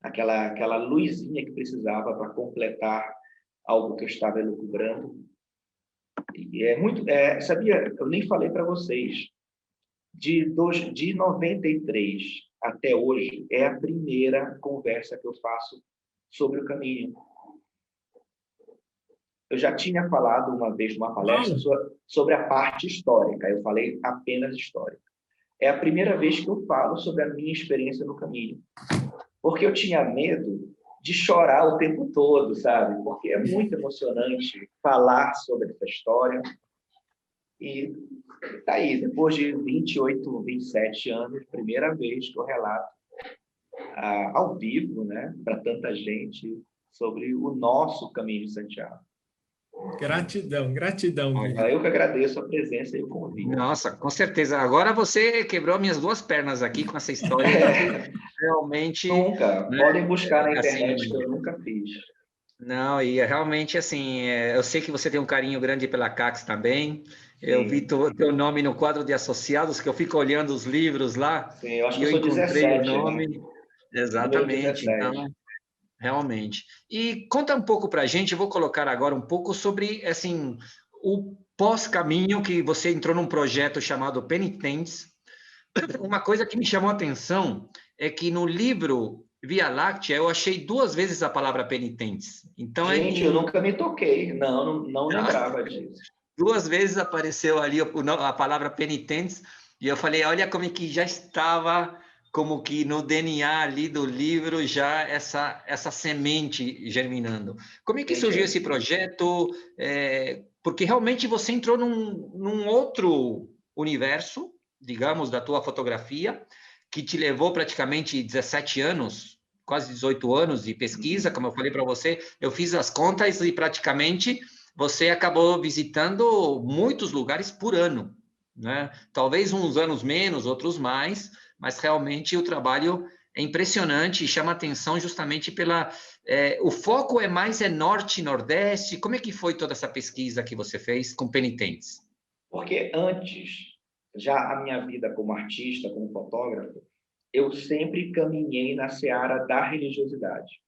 aquela luzinha que precisava para completar algo que eu estava elucubrando. E sabia, eu nem falei para vocês, De 93 até hoje, é a primeira conversa que eu faço sobre o caminho. Eu já tinha falado uma vez numa palestra sobre a parte histórica, eu falei apenas histórica. É a primeira vez que eu falo sobre a minha experiência no caminho. Porque eu tinha medo de chorar o tempo todo, sabe? Porque é muito emocionante falar sobre essa história. E tá aí, depois de 28, 27 anos, primeira vez que eu relato ao vivo, né, para tanta gente, sobre o nosso caminho de Santiago. Gratidão, gratidão. Eu que agradeço a presença e o convite. Nossa, com certeza. Agora você quebrou minhas duas pernas aqui com essa história. Realmente... Nunca. Né, podem buscar na internet, assim, que eu nunca fiz. Não, e realmente, assim, eu sei que você tem um carinho grande pela CACS também. Eu vi teu nome no quadro de associados, que eu fico olhando os livros lá. Sim, eu acho que e eu sou encontrei 17, o nome. né? Exatamente, então, realmente. E conta um pouco para a gente, eu vou colocar agora um pouco sobre, assim, o pós-caminho, que você entrou num projeto chamado Penitentes. Uma coisa que me chamou a atenção é que no livro Via Láctea eu achei 2 vezes a palavra penitentes. Então, gente, eu nunca me toquei. Não lembrava disso. 2 vezes apareceu ali a palavra penitentes e eu falei, olha como é que já estava como que no DNA ali do livro já essa semente germinando. Como é que surgiu esse projeto? Porque realmente você entrou num outro universo, digamos, da tua fotografia, que te levou praticamente 17 anos, quase 18 anos de pesquisa, como eu falei para você. Eu fiz as contas e praticamente você acabou visitando muitos lugares por ano, né? Talvez uns anos menos, outros mais, mas realmente o trabalho é impressionante e chama atenção justamente pela... o foco mais norte e nordeste. Como é que foi toda essa pesquisa que você fez com penitentes? Porque antes, já a minha vida como artista, como fotógrafo, eu sempre caminhei na seara da religiosidade.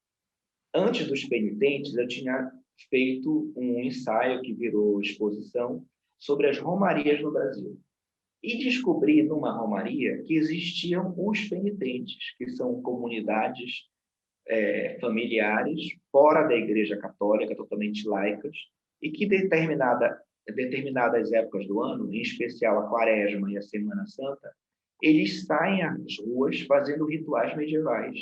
Antes dos penitentes, eu tinha feito um ensaio que virou exposição sobre as romarias no Brasil. E descobri numa romaria que existiam os penitentes, que são comunidades familiares fora da Igreja Católica, totalmente laicas, e que determinadas épocas do ano, em especial a Quaresma e a Semana Santa, eles saem às ruas fazendo rituais medievais,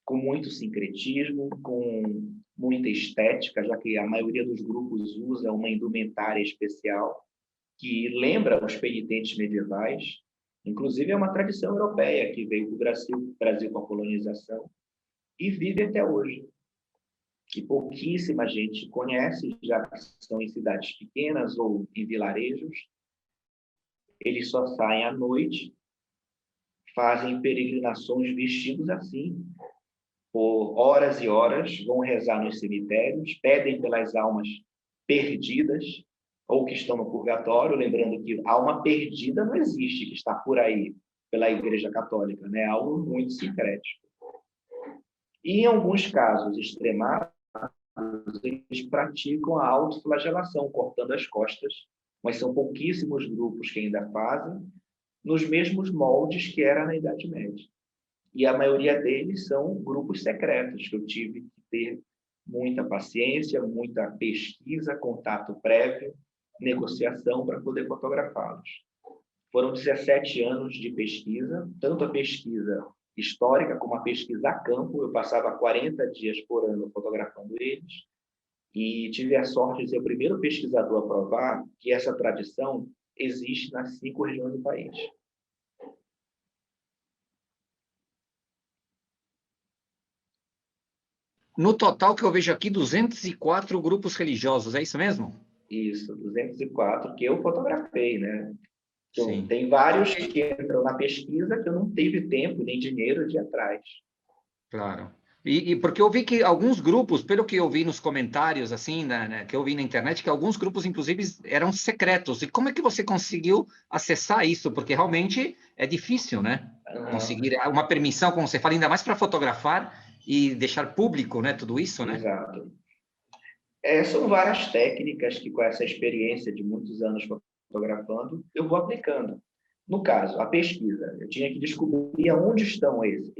com muito sincretismo, com muita estética, já que a maioria dos grupos usa uma indumentária especial que lembra os penitentes medievais. Inclusive, é uma tradição europeia que veio para o Brasil com a colonização e vive até hoje. Que pouquíssima gente conhece, já que são em cidades pequenas ou em vilarejos. Eles só saem à noite, fazem peregrinações vestidos assim, por horas e horas, vão rezar nos cemitérios, pedem pelas almas perdidas ou que estão no purgatório, lembrando que alma perdida não existe, que está por aí pela Igreja Católica, né? É algo muito sincrético. E em alguns casos extremados, eles praticam a autoflagelação, cortando as costas, mas são pouquíssimos grupos que ainda fazem, nos mesmos moldes que era na Idade Média. E a maioria deles são grupos secretos, que eu tive que ter muita paciência, muita pesquisa, contato prévio, negociação para poder fotografá-los. Foram 17 anos de pesquisa, tanto a pesquisa histórica como a pesquisa a campo. Eu passava 40 dias por ano fotografando eles e tive a sorte de ser o primeiro pesquisador a provar que essa tradição existe nas 5 regiões do país. No total que eu vejo aqui, 204 grupos religiosos, é isso mesmo? Isso, 204 que eu fotografei, né? Então, Sim. Tem vários que entram na pesquisa que eu não tive tempo nem dinheiro de ir atrás. Claro. E porque eu vi que alguns grupos, pelo que eu vi nos comentários, assim, que eu vi na internet, que alguns grupos, inclusive, eram secretos. E como é que você conseguiu acessar isso? Porque realmente é difícil, né? Conseguir uma permissão, como você fala, ainda mais para fotografar e deixar público, né? Tudo isso, né? Exato. São várias técnicas que, com essa experiência de muitos anos fotografando, eu vou aplicando. No caso, a pesquisa, eu tinha que descobrir aonde estão eles.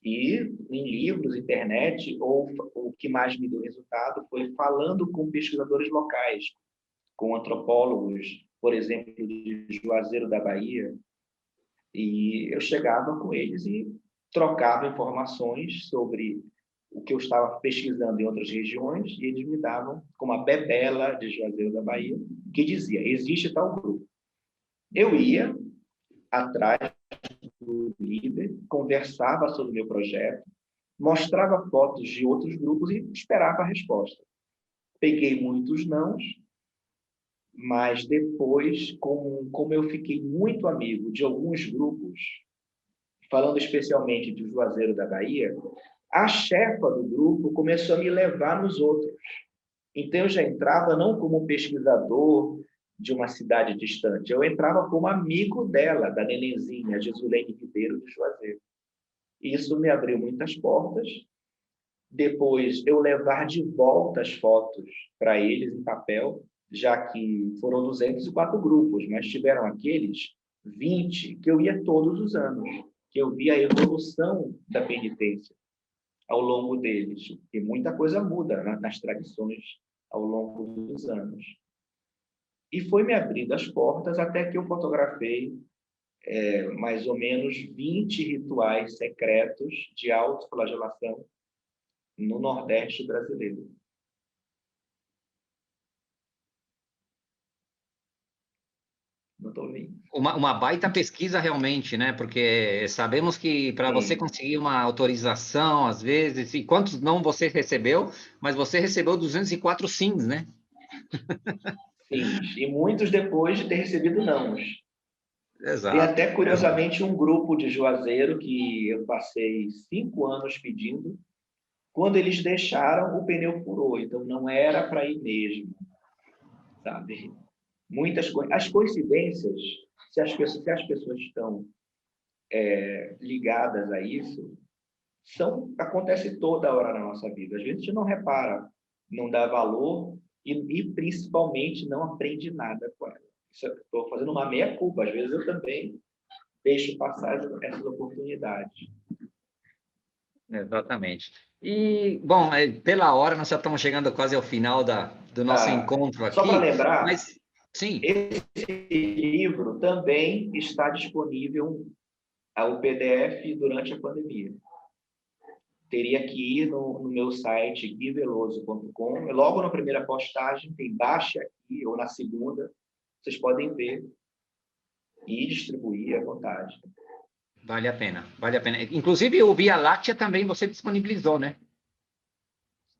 E em livros, internet, ou o que mais me deu resultado foi falando com pesquisadores locais, com antropólogos, por exemplo, de Juazeiro da Bahia, e eu chegava com eles e trocava informações sobre o que eu estava pesquisando em outras regiões, e eles me davam, como a Bebela de Juazeiro da Bahia, que dizia, existe tal grupo. Eu ia atrás do líder, conversava sobre o meu projeto, mostrava fotos de outros grupos e esperava a resposta. Peguei muitos nãos, mas depois, como eu fiquei muito amigo de alguns grupos, falando especialmente de Juazeiro da Bahia, a chefa do grupo começou a me levar nos outros. Então, eu já entrava não como pesquisador de uma cidade distante, eu entrava como amigo dela, da nenenzinha, Jesulene Ribeiro de Juazeiro. Isso me abriu muitas portas. Depois, eu levar de volta as fotos para eles em papel, já que foram 204 grupos, mas tiveram aqueles 20 que eu ia todos os anos, que eu via a evolução da penitência ao longo deles. E muita coisa muda nas tradições ao longo dos anos. E foi me abrindo as portas até que eu fotografei mais ou menos 20 rituais secretos de autoflagelação no Nordeste brasileiro. Não estou ouvindo. Uma baita pesquisa realmente, né? Porque sabemos que para você conseguir uma autorização, às vezes, e quantos não você recebeu, mas você recebeu 204 sims, né? Sim, e muitos depois de ter recebido nãos. Exato. Tem até, curiosamente, um grupo de Juazeiro que eu passei 5 anos pedindo. Quando eles deixaram, o pneu furou, então não era para ir mesmo, sabe? As coincidências, se as pessoas estão ligadas a isso, acontece toda hora na nossa vida. Às vezes a gente não repara, não dá valor e principalmente não aprende nada com ela. Estou fazendo uma meia-culpa, às vezes eu também deixo passar essas oportunidades. Exatamente. E, bom, pela hora, nós já estamos chegando quase ao final do nosso encontro aqui. Só para lembrar, mas, sim. Esse livro também está disponível ao PDF durante a pandemia. Teria que ir no meu site guiveloso.com. Logo na primeira postagem, tem baixa aqui, ou na segunda, vocês podem ver e distribuir à vontade. Vale a pena, vale a pena. Inclusive, o Via Láctea também você disponibilizou, né?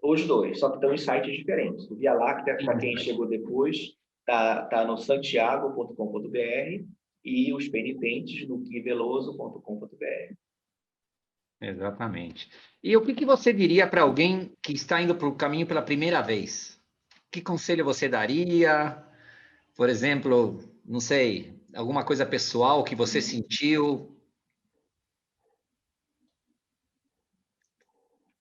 Os dois, só que estão em sites diferentes. O Via Láctea, para quem chegou depois, tá no santiago.com.br e os penitentes no guiveloso.com.br. Exatamente. E o que você diria para alguém que está indo para o caminho pela primeira vez? Que conselho você daria? Por exemplo, não sei, alguma coisa pessoal que você sentiu?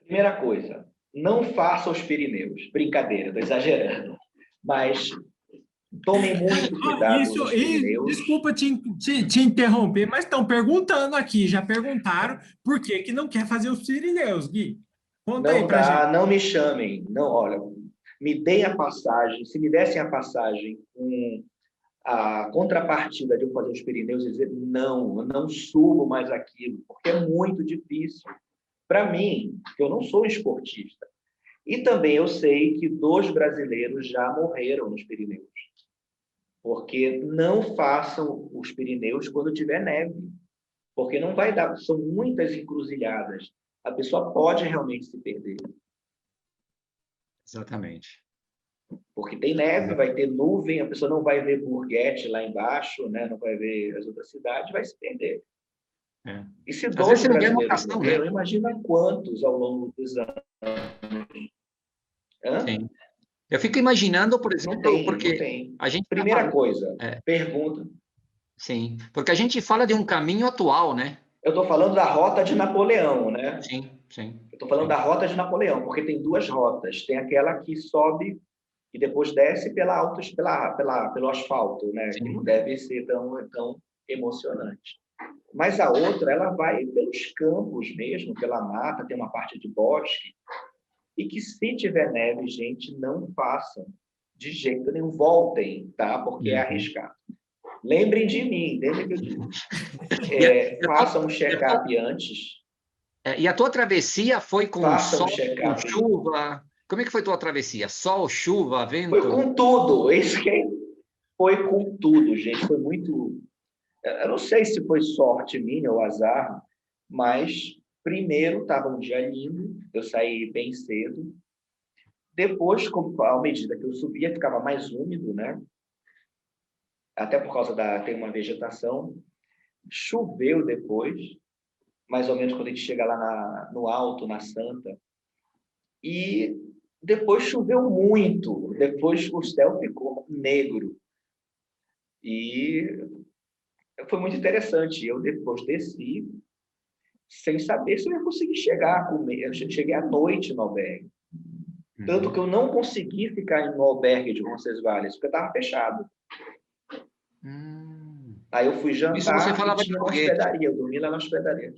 Primeira coisa, não faça os Pirineus. Brincadeira, estou exagerando. Mas tomem muito cuidado com os Pirineus. Desculpa te interromper, mas estão perguntando aqui, já perguntaram por que não quer fazer os Pirineus, Gui. Conta aí pra gente. Não me chamem. Não, olha, me deem a passagem. Se me dessem a passagem com a contrapartida de eu fazer os Pirineus e dizer não, eu não subo mais aquilo, porque é muito difícil. Para mim, que eu não sou esportista. E também eu sei que 2 brasileiros já morreram nos Pirineus. Porque não façam os Pirineus quando tiver neve. Porque não vai dar, são muitas encruzilhadas. A pessoa pode realmente se perder. Exatamente. Porque tem neve, vai ter nuvem, a pessoa não vai ver Burguete lá embaixo, né? Não vai ver as outras cidades, vai se perder. E se 2 brasileiros morreram, imagina quantos ao longo dos anos. Sim. Eu fico imaginando, por exemplo, porque a gente... Primeira coisa, pergunta. Sim, porque a gente fala de um caminho atual, né? Eu estou falando da rota de Napoleão, né? Sim, sim. Eu estou falando da rota de Napoleão, porque tem 2 rotas. Tem aquela que sobe e depois desce pelo asfalto, né? Que não deve ser tão emocionante. Mas a outra, ela vai pelos campos mesmo, pela mata, tem uma parte de bosque, e que se tiver neve, gente, não façam de jeito nenhum, voltem, tá? Porque é arriscado. Lembrem de mim, lembrem que eu digo. Façam um check-up antes. E a tua travessia foi com Façam sol, com chuva? Como é que foi tua travessia? Sol, chuva, vento? Foi com tudo. Foi com tudo, gente. Foi muito... Eu não sei se foi sorte minha ou azar, mas primeiro estava um dia lindo, eu saí bem cedo. Depois, à medida que eu subia, ficava mais úmido, né? Até por causa tem uma vegetação. Choveu depois, mais ou menos quando a gente chega lá no alto, na Santa. E depois choveu muito. Depois o céu ficou negro. E foi muito interessante. Eu depois desci, sem saber se eu ia conseguir chegar. Eu cheguei à noite no albergue. Tanto que eu não consegui ficar no albergue de Roncesvalles, porque estava fechado. Aí eu fui jantar. Isso você falava de hospedaria. Eu dormi lá na hospedaria.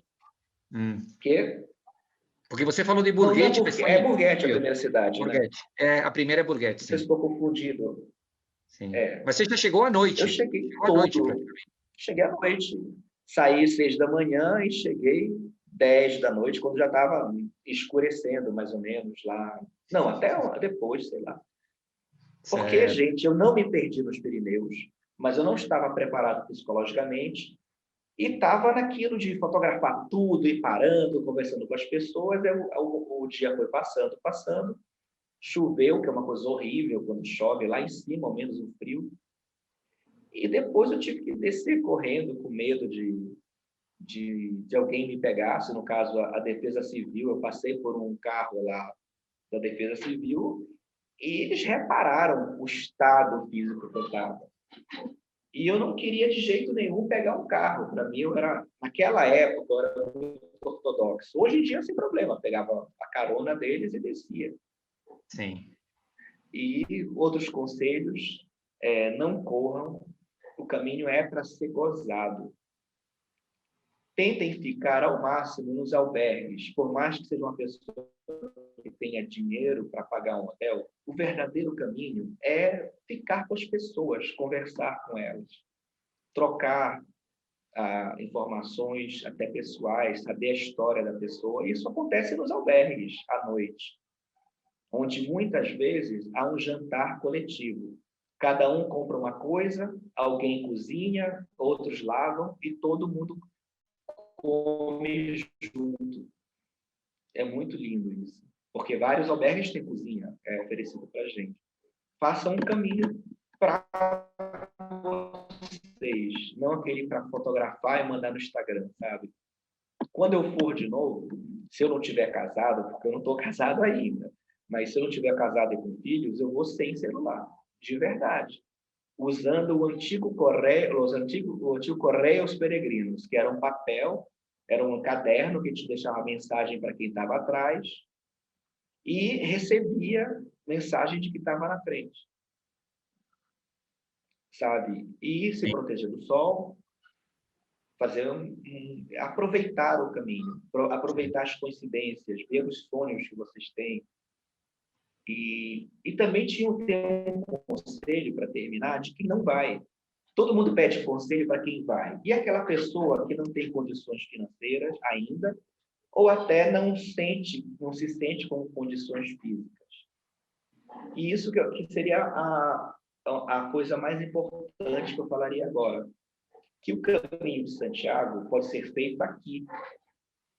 Quê? Porque você falou de Burguete. É Burguete a primeira cidade, Burguete. né? A primeira é Burguete, sim. Você ficou confundido. Sim. Mas você já chegou à noite? Eu cheguei cheguei à noite. Saí 6 da manhã e cheguei 10 da noite, quando já estava escurecendo, mais ou menos, lá. Não, até depois, sei lá. Porque, gente, eu não me perdi nos Pirineus, mas eu não estava preparado psicologicamente e estava naquilo de fotografar tudo, e parando, conversando com as pessoas. O dia foi passando. Choveu, que é uma coisa horrível quando chove, lá em cima, ao menos o frio. E depois eu tive que descer correndo, com medo de alguém me pegasse, no caso, a Defesa Civil. Eu passei por um carro lá da Defesa Civil e eles repararam o estado físico que eu estava. E eu não queria de jeito nenhum pegar um carro. Para mim, naquela época, eu era muito ortodoxo. Hoje em dia, sem problema, pegava a carona deles e descia. Sim. E outros conselhos, não corram. O caminho é para ser gozado. Tentem ficar ao máximo nos albergues, por mais que seja uma pessoa que tenha dinheiro para pagar um hotel. O verdadeiro caminho é ficar com as pessoas, conversar com elas, trocar informações até pessoais, saber a história da pessoa. Isso acontece nos albergues à noite, onde muitas vezes há um jantar coletivo. Cada um compra uma coisa, alguém cozinha, outros lavam e todo mundo come junto. É muito lindo isso, porque vários albergues têm cozinha oferecido para a gente. Façam um caminho para vocês, não aquele para fotografar e mandar no Instagram, sabe? Quando eu for de novo, se eu não tiver casado, porque eu não estou casado ainda, mas se eu não tiver casado e com filhos, eu vou sem celular, de verdade, usando o antigo Correios Peregrinos, que era um papel, era um caderno que te deixava mensagem para quem estava atrás e recebia mensagem de que estava na frente, sabe? E se proteger do sol, aproveitar o caminho, aproveitar as coincidências, ver os sonhos que vocês têm. E também tinha um conselho, para terminar, de quem não vai. Todo mundo pede conselho para quem vai. E aquela pessoa que não tem condições financeiras ainda, ou até não se sente com condições físicas. E isso que seria a coisa mais importante que eu falaria agora. Que o caminho de Santiago pode ser feito aqui,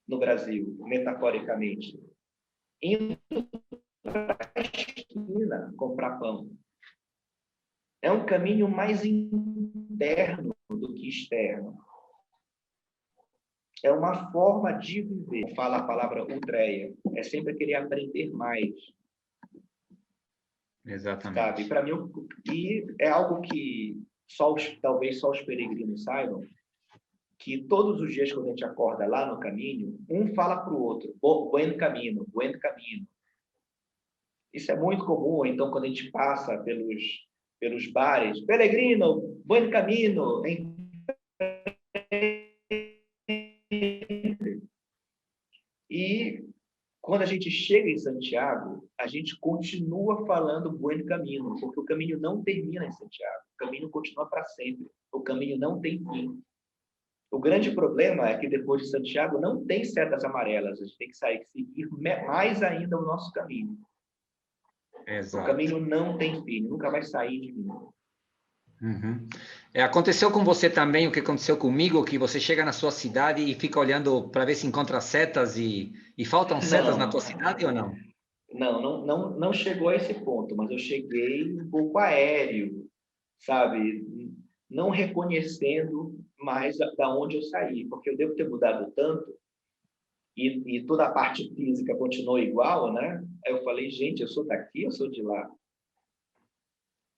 no Brasil, metaforicamente. Indo para a esquina comprar pão. É um caminho mais interno do que externo. É uma forma de viver. Fala a palavra utreia. É sempre querer aprender mais. Exatamente. Sabe? Para mim, e é algo que talvez só os peregrinos saibam, que todos os dias, quando a gente acorda lá no caminho, um fala para o outro, buen camino, buen camino. Isso é muito comum. Então, quando a gente passa pelos bares, Peregrino, buen camino, e quando a gente chega em Santiago, a gente continua falando buen camino, porque o caminho não termina em Santiago, o caminho continua para sempre, o caminho não tem fim. O grande problema é que depois de Santiago não tem setas amarelas, a gente tem que seguir mais ainda o nosso caminho. Exato. O caminho não tem fim, nunca vai sair de mim. Uhum. Aconteceu com você também o que aconteceu comigo, que você chega na sua cidade e fica olhando para ver se encontra setas e faltam setas na tua cidade ou não? Não chegou a esse ponto, mas eu cheguei um pouco aéreo, sabe? Não reconhecendo mais da onde eu saí, porque eu devo ter mudado tanto e toda a parte física continuou igual, né? Aí eu falei, gente, eu sou daqui, eu sou de lá.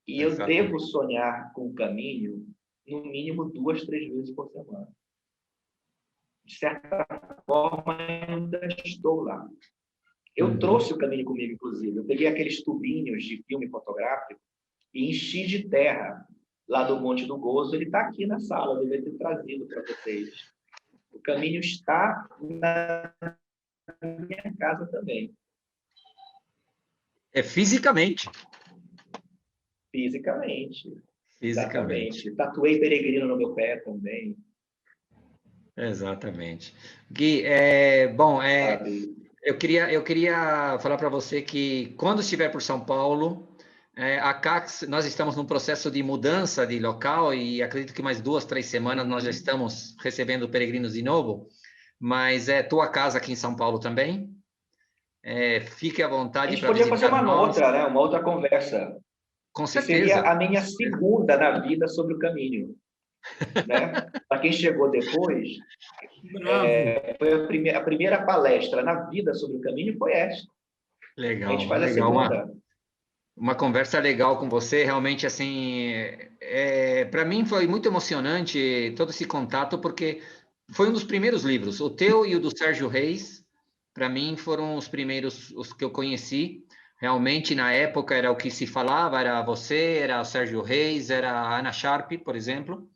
E eu devo sonhar com o caminho no mínimo 2, 3 vezes por semana. De certa forma, ainda estou lá. Eu trouxe o caminho comigo, inclusive. Eu peguei aqueles tubinhos de filme fotográfico e enchi de terra lá do Monte do Gozo. Ele está aqui na sala, eu devia ter trazido para vocês. O caminho está na minha casa também. Fisicamente. Fisicamente. Exatamente. Tatuei Peregrino no meu pé também. Exatamente. Gui, eu queria falar para você que quando estiver por São Paulo, a CACS, nós estamos num processo de mudança de local e acredito que mais 2, 3 semanas nós já estamos recebendo peregrinos de novo, mas é tua casa aqui em São Paulo também. Fique à vontade para visitar. A gente podia fazer uma outra conversa. Com certeza. Seria a minha segunda na vida sobre o caminho. Né? Para quem chegou depois, foi a primeira palestra na vida sobre o caminho foi esta. Legal. A gente faz a segunda. Uma conversa legal com você, realmente, assim, para mim foi muito emocionante todo esse contato, porque foi um dos primeiros livros, o teu e o do Sérgio Reis, para mim foram os primeiros, os que eu conheci. Realmente, na época, era o que se falava, era você, era o Sérgio Reis, era a Ana Sharp, por exemplo.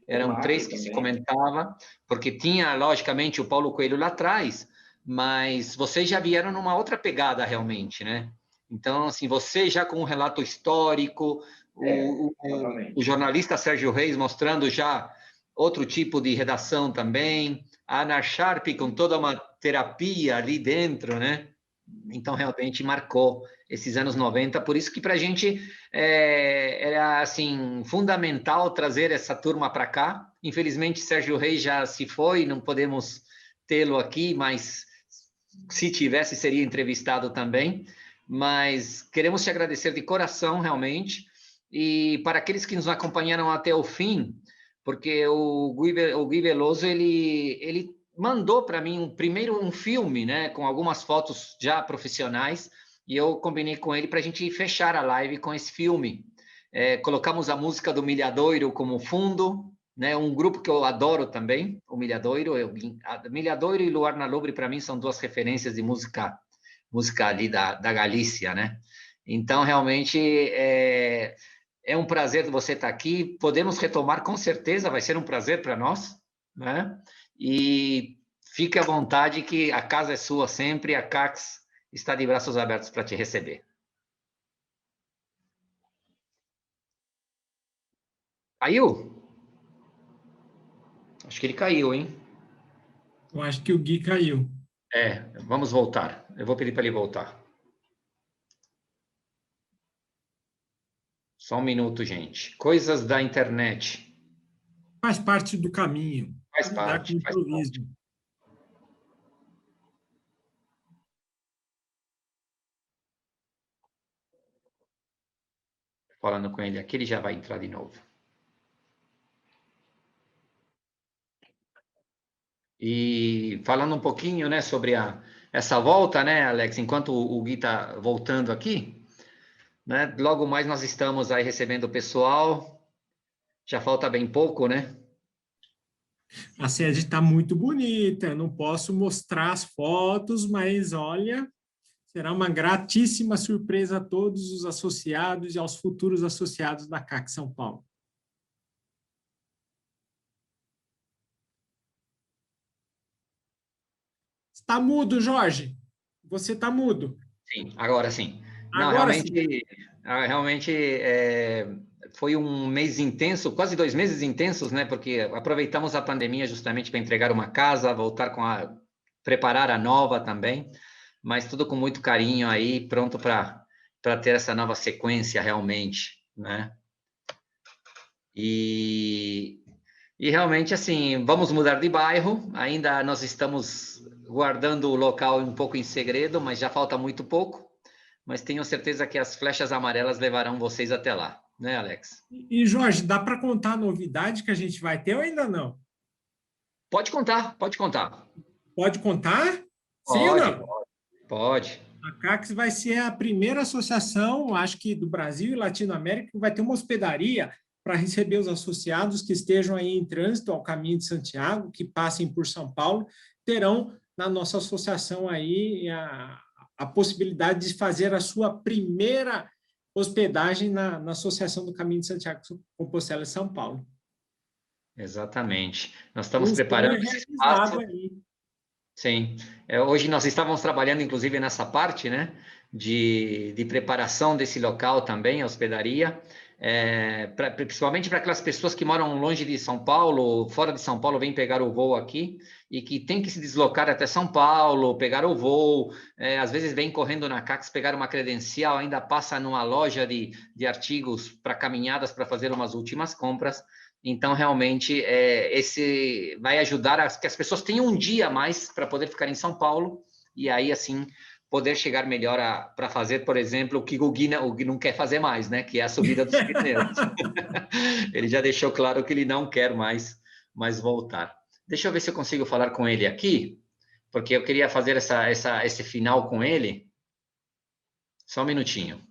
Eram 3 que se comentava, porque tinha, logicamente, o Paulo Coelho lá atrás, mas vocês já vieram numa outra pegada, realmente, né? Então, assim, você já com um relato histórico, o jornalista Sérgio Reis mostrando já outro tipo de redação também, a Ana Sharp com toda uma terapia ali dentro, né? Então, realmente marcou esses anos 90, por isso que para a gente era, assim, fundamental trazer essa turma para cá. Infelizmente, Sérgio Reis já se foi, não podemos tê-lo aqui, mas se tivesse, seria entrevistado também. Mas queremos te agradecer de coração, realmente, e para aqueles que nos acompanharam até o fim, porque o Gui Veloso, ele mandou para mim primeiro um filme, né, com algumas fotos já profissionais, e eu combinei com ele para a gente fechar a live com esse filme. Colocamos a música do Milhadoiro como fundo, né, um grupo que eu adoro também, o Milhadoiro. Milhadoiro e Luar na Lubre, para mim, são 2 referências de música ali da Galícia, né? Então, realmente, é um prazer você estar aqui. Podemos retomar, com certeza, vai ser um prazer para nós, né? E fique à vontade que a casa é sua sempre, a CACS está de braços abertos para te receber. Caiu? Acho que ele caiu, hein? Eu acho que o Gui caiu. Vamos voltar. Eu vou pedir para ele voltar. Só um minuto, gente. Coisas da internet. Faz parte do caminho. Faz parte. Falando com ele aqui, ele já vai entrar de novo. E falando um pouquinho, né, sobre essa volta, né, Alex, enquanto o Gui está voltando aqui, né, logo mais nós estamos aí recebendo o pessoal, já falta bem pouco, né? A sede está muito bonita, eu não posso mostrar as fotos, mas olha, Será uma gratíssima surpresa a todos os associados e aos futuros associados da CAC São Paulo. Está mudo, Jorge. Você está mudo. Sim, agora sim. Não, Agora realmente foi um mês intenso, quase 2 meses intensos, né? Porque aproveitamos a pandemia justamente para entregar uma casa, voltar preparar a nova também, mas tudo com muito carinho aí, pronto para ter essa nova sequência realmente, né? E realmente, assim, vamos mudar de bairro, ainda nós estamos guardando o local um pouco em segredo, mas já falta muito pouco, mas tenho certeza que as flechas amarelas levarão vocês até lá, né, Alex? E Jorge, dá para contar a novidade que a gente vai ter ou ainda não? Pode contar, pode contar. Pode contar? Sim ou não? Pode. A CACS vai ser a primeira associação, acho que do Brasil e Latinoamérica, que vai ter uma hospedaria para receber os associados que estejam aí em trânsito ao caminho de Santiago, que passem por São Paulo, terão na nossa associação aí a possibilidade de fazer a sua primeira hospedagem na Associação do Caminho de Santiago Compostela em São Paulo. Exatamente. Nós estamos preparando esse espaço. Aí. Sim. Hoje nós estávamos trabalhando, inclusive, nessa parte, né, de preparação desse local também, a hospedaria, principalmente para aquelas pessoas que moram longe de São Paulo, fora de São Paulo, vêm pegar o voo aqui e que tem que se deslocar até São Paulo, pegar o voo, às vezes vem correndo na CACS pegar uma credencial, ainda passa numa loja de artigos para caminhadas para fazer umas últimas compras. Então, realmente, esse vai ajudar a que as pessoas tenham um dia a mais para poder ficar em São Paulo e aí, assim, poder chegar melhor para fazer, por exemplo, o que o Gui não quer fazer mais, né? Que é a subida dos Pirineus. Ele já deixou claro que ele não quer mais voltar. Deixa eu ver se eu consigo falar com ele aqui, porque eu queria fazer esse final com ele. Só um minutinho.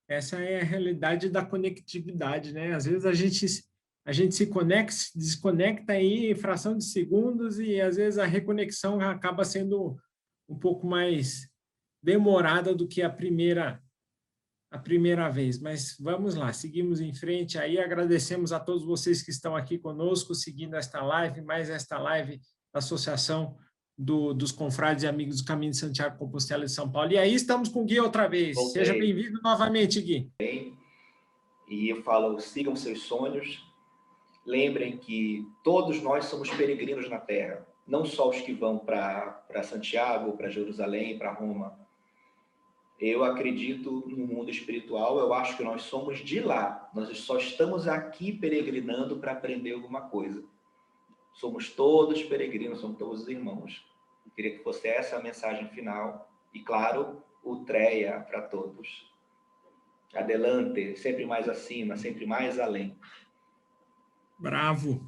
Essa é a realidade da conectividade, né? Às vezes a gente se conecta, se desconecta aí em fração de segundos e às vezes a reconexão acaba sendo um pouco mais demorada do que a primeira vez. Mas vamos lá, seguimos em frente aí, agradecemos a todos vocês que estão aqui conosco, seguindo esta live, mais esta live da Associação dos Confrades e Amigos do Caminho de Santiago Compostela de São Paulo. E aí estamos com o Gui outra vez. Voltei. Seja bem-vindo novamente, Gui. E eu falo, sigam seus sonhos. Lembrem que todos nós somos peregrinos na Terra. Não só os que vão para Santiago, para Jerusalém, para Roma. Eu acredito no mundo espiritual, eu acho que nós somos de lá. Nós só estamos aqui peregrinando para aprender alguma coisa. Somos todos peregrinos, somos todos irmãos. Eu queria que fosse essa a mensagem final. E, claro, o Treia para todos. Adelante, sempre mais acima, sempre mais além. Bravo.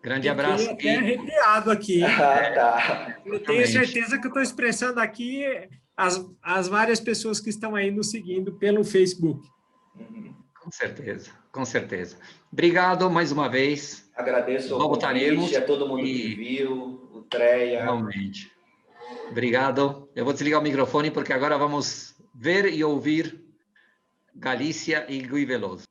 Grande abraço. Fiquei até arrepiado aqui. Tá. Eu tenho certeza que eu estou expressando aqui as várias pessoas que estão aí nos seguindo pelo Facebook. Com certeza, com certeza. Obrigado mais uma vez. Agradeço ao convite, a todo mundo que viu, o Treia. Realmente. Obrigado. Eu vou desligar o microfone porque agora vamos ver e ouvir Galícia e Gui Veloso.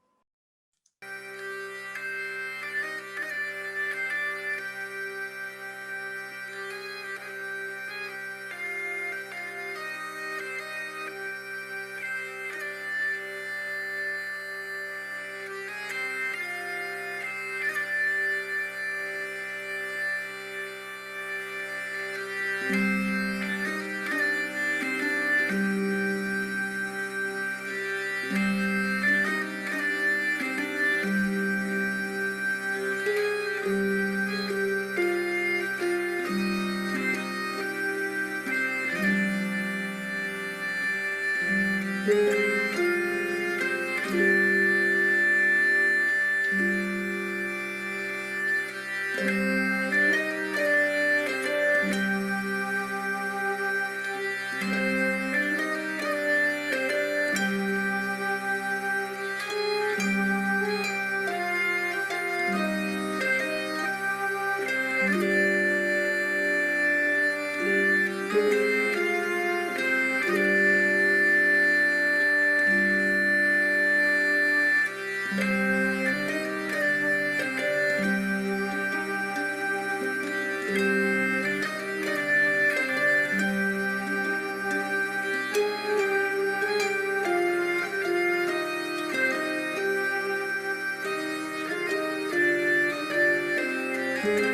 Música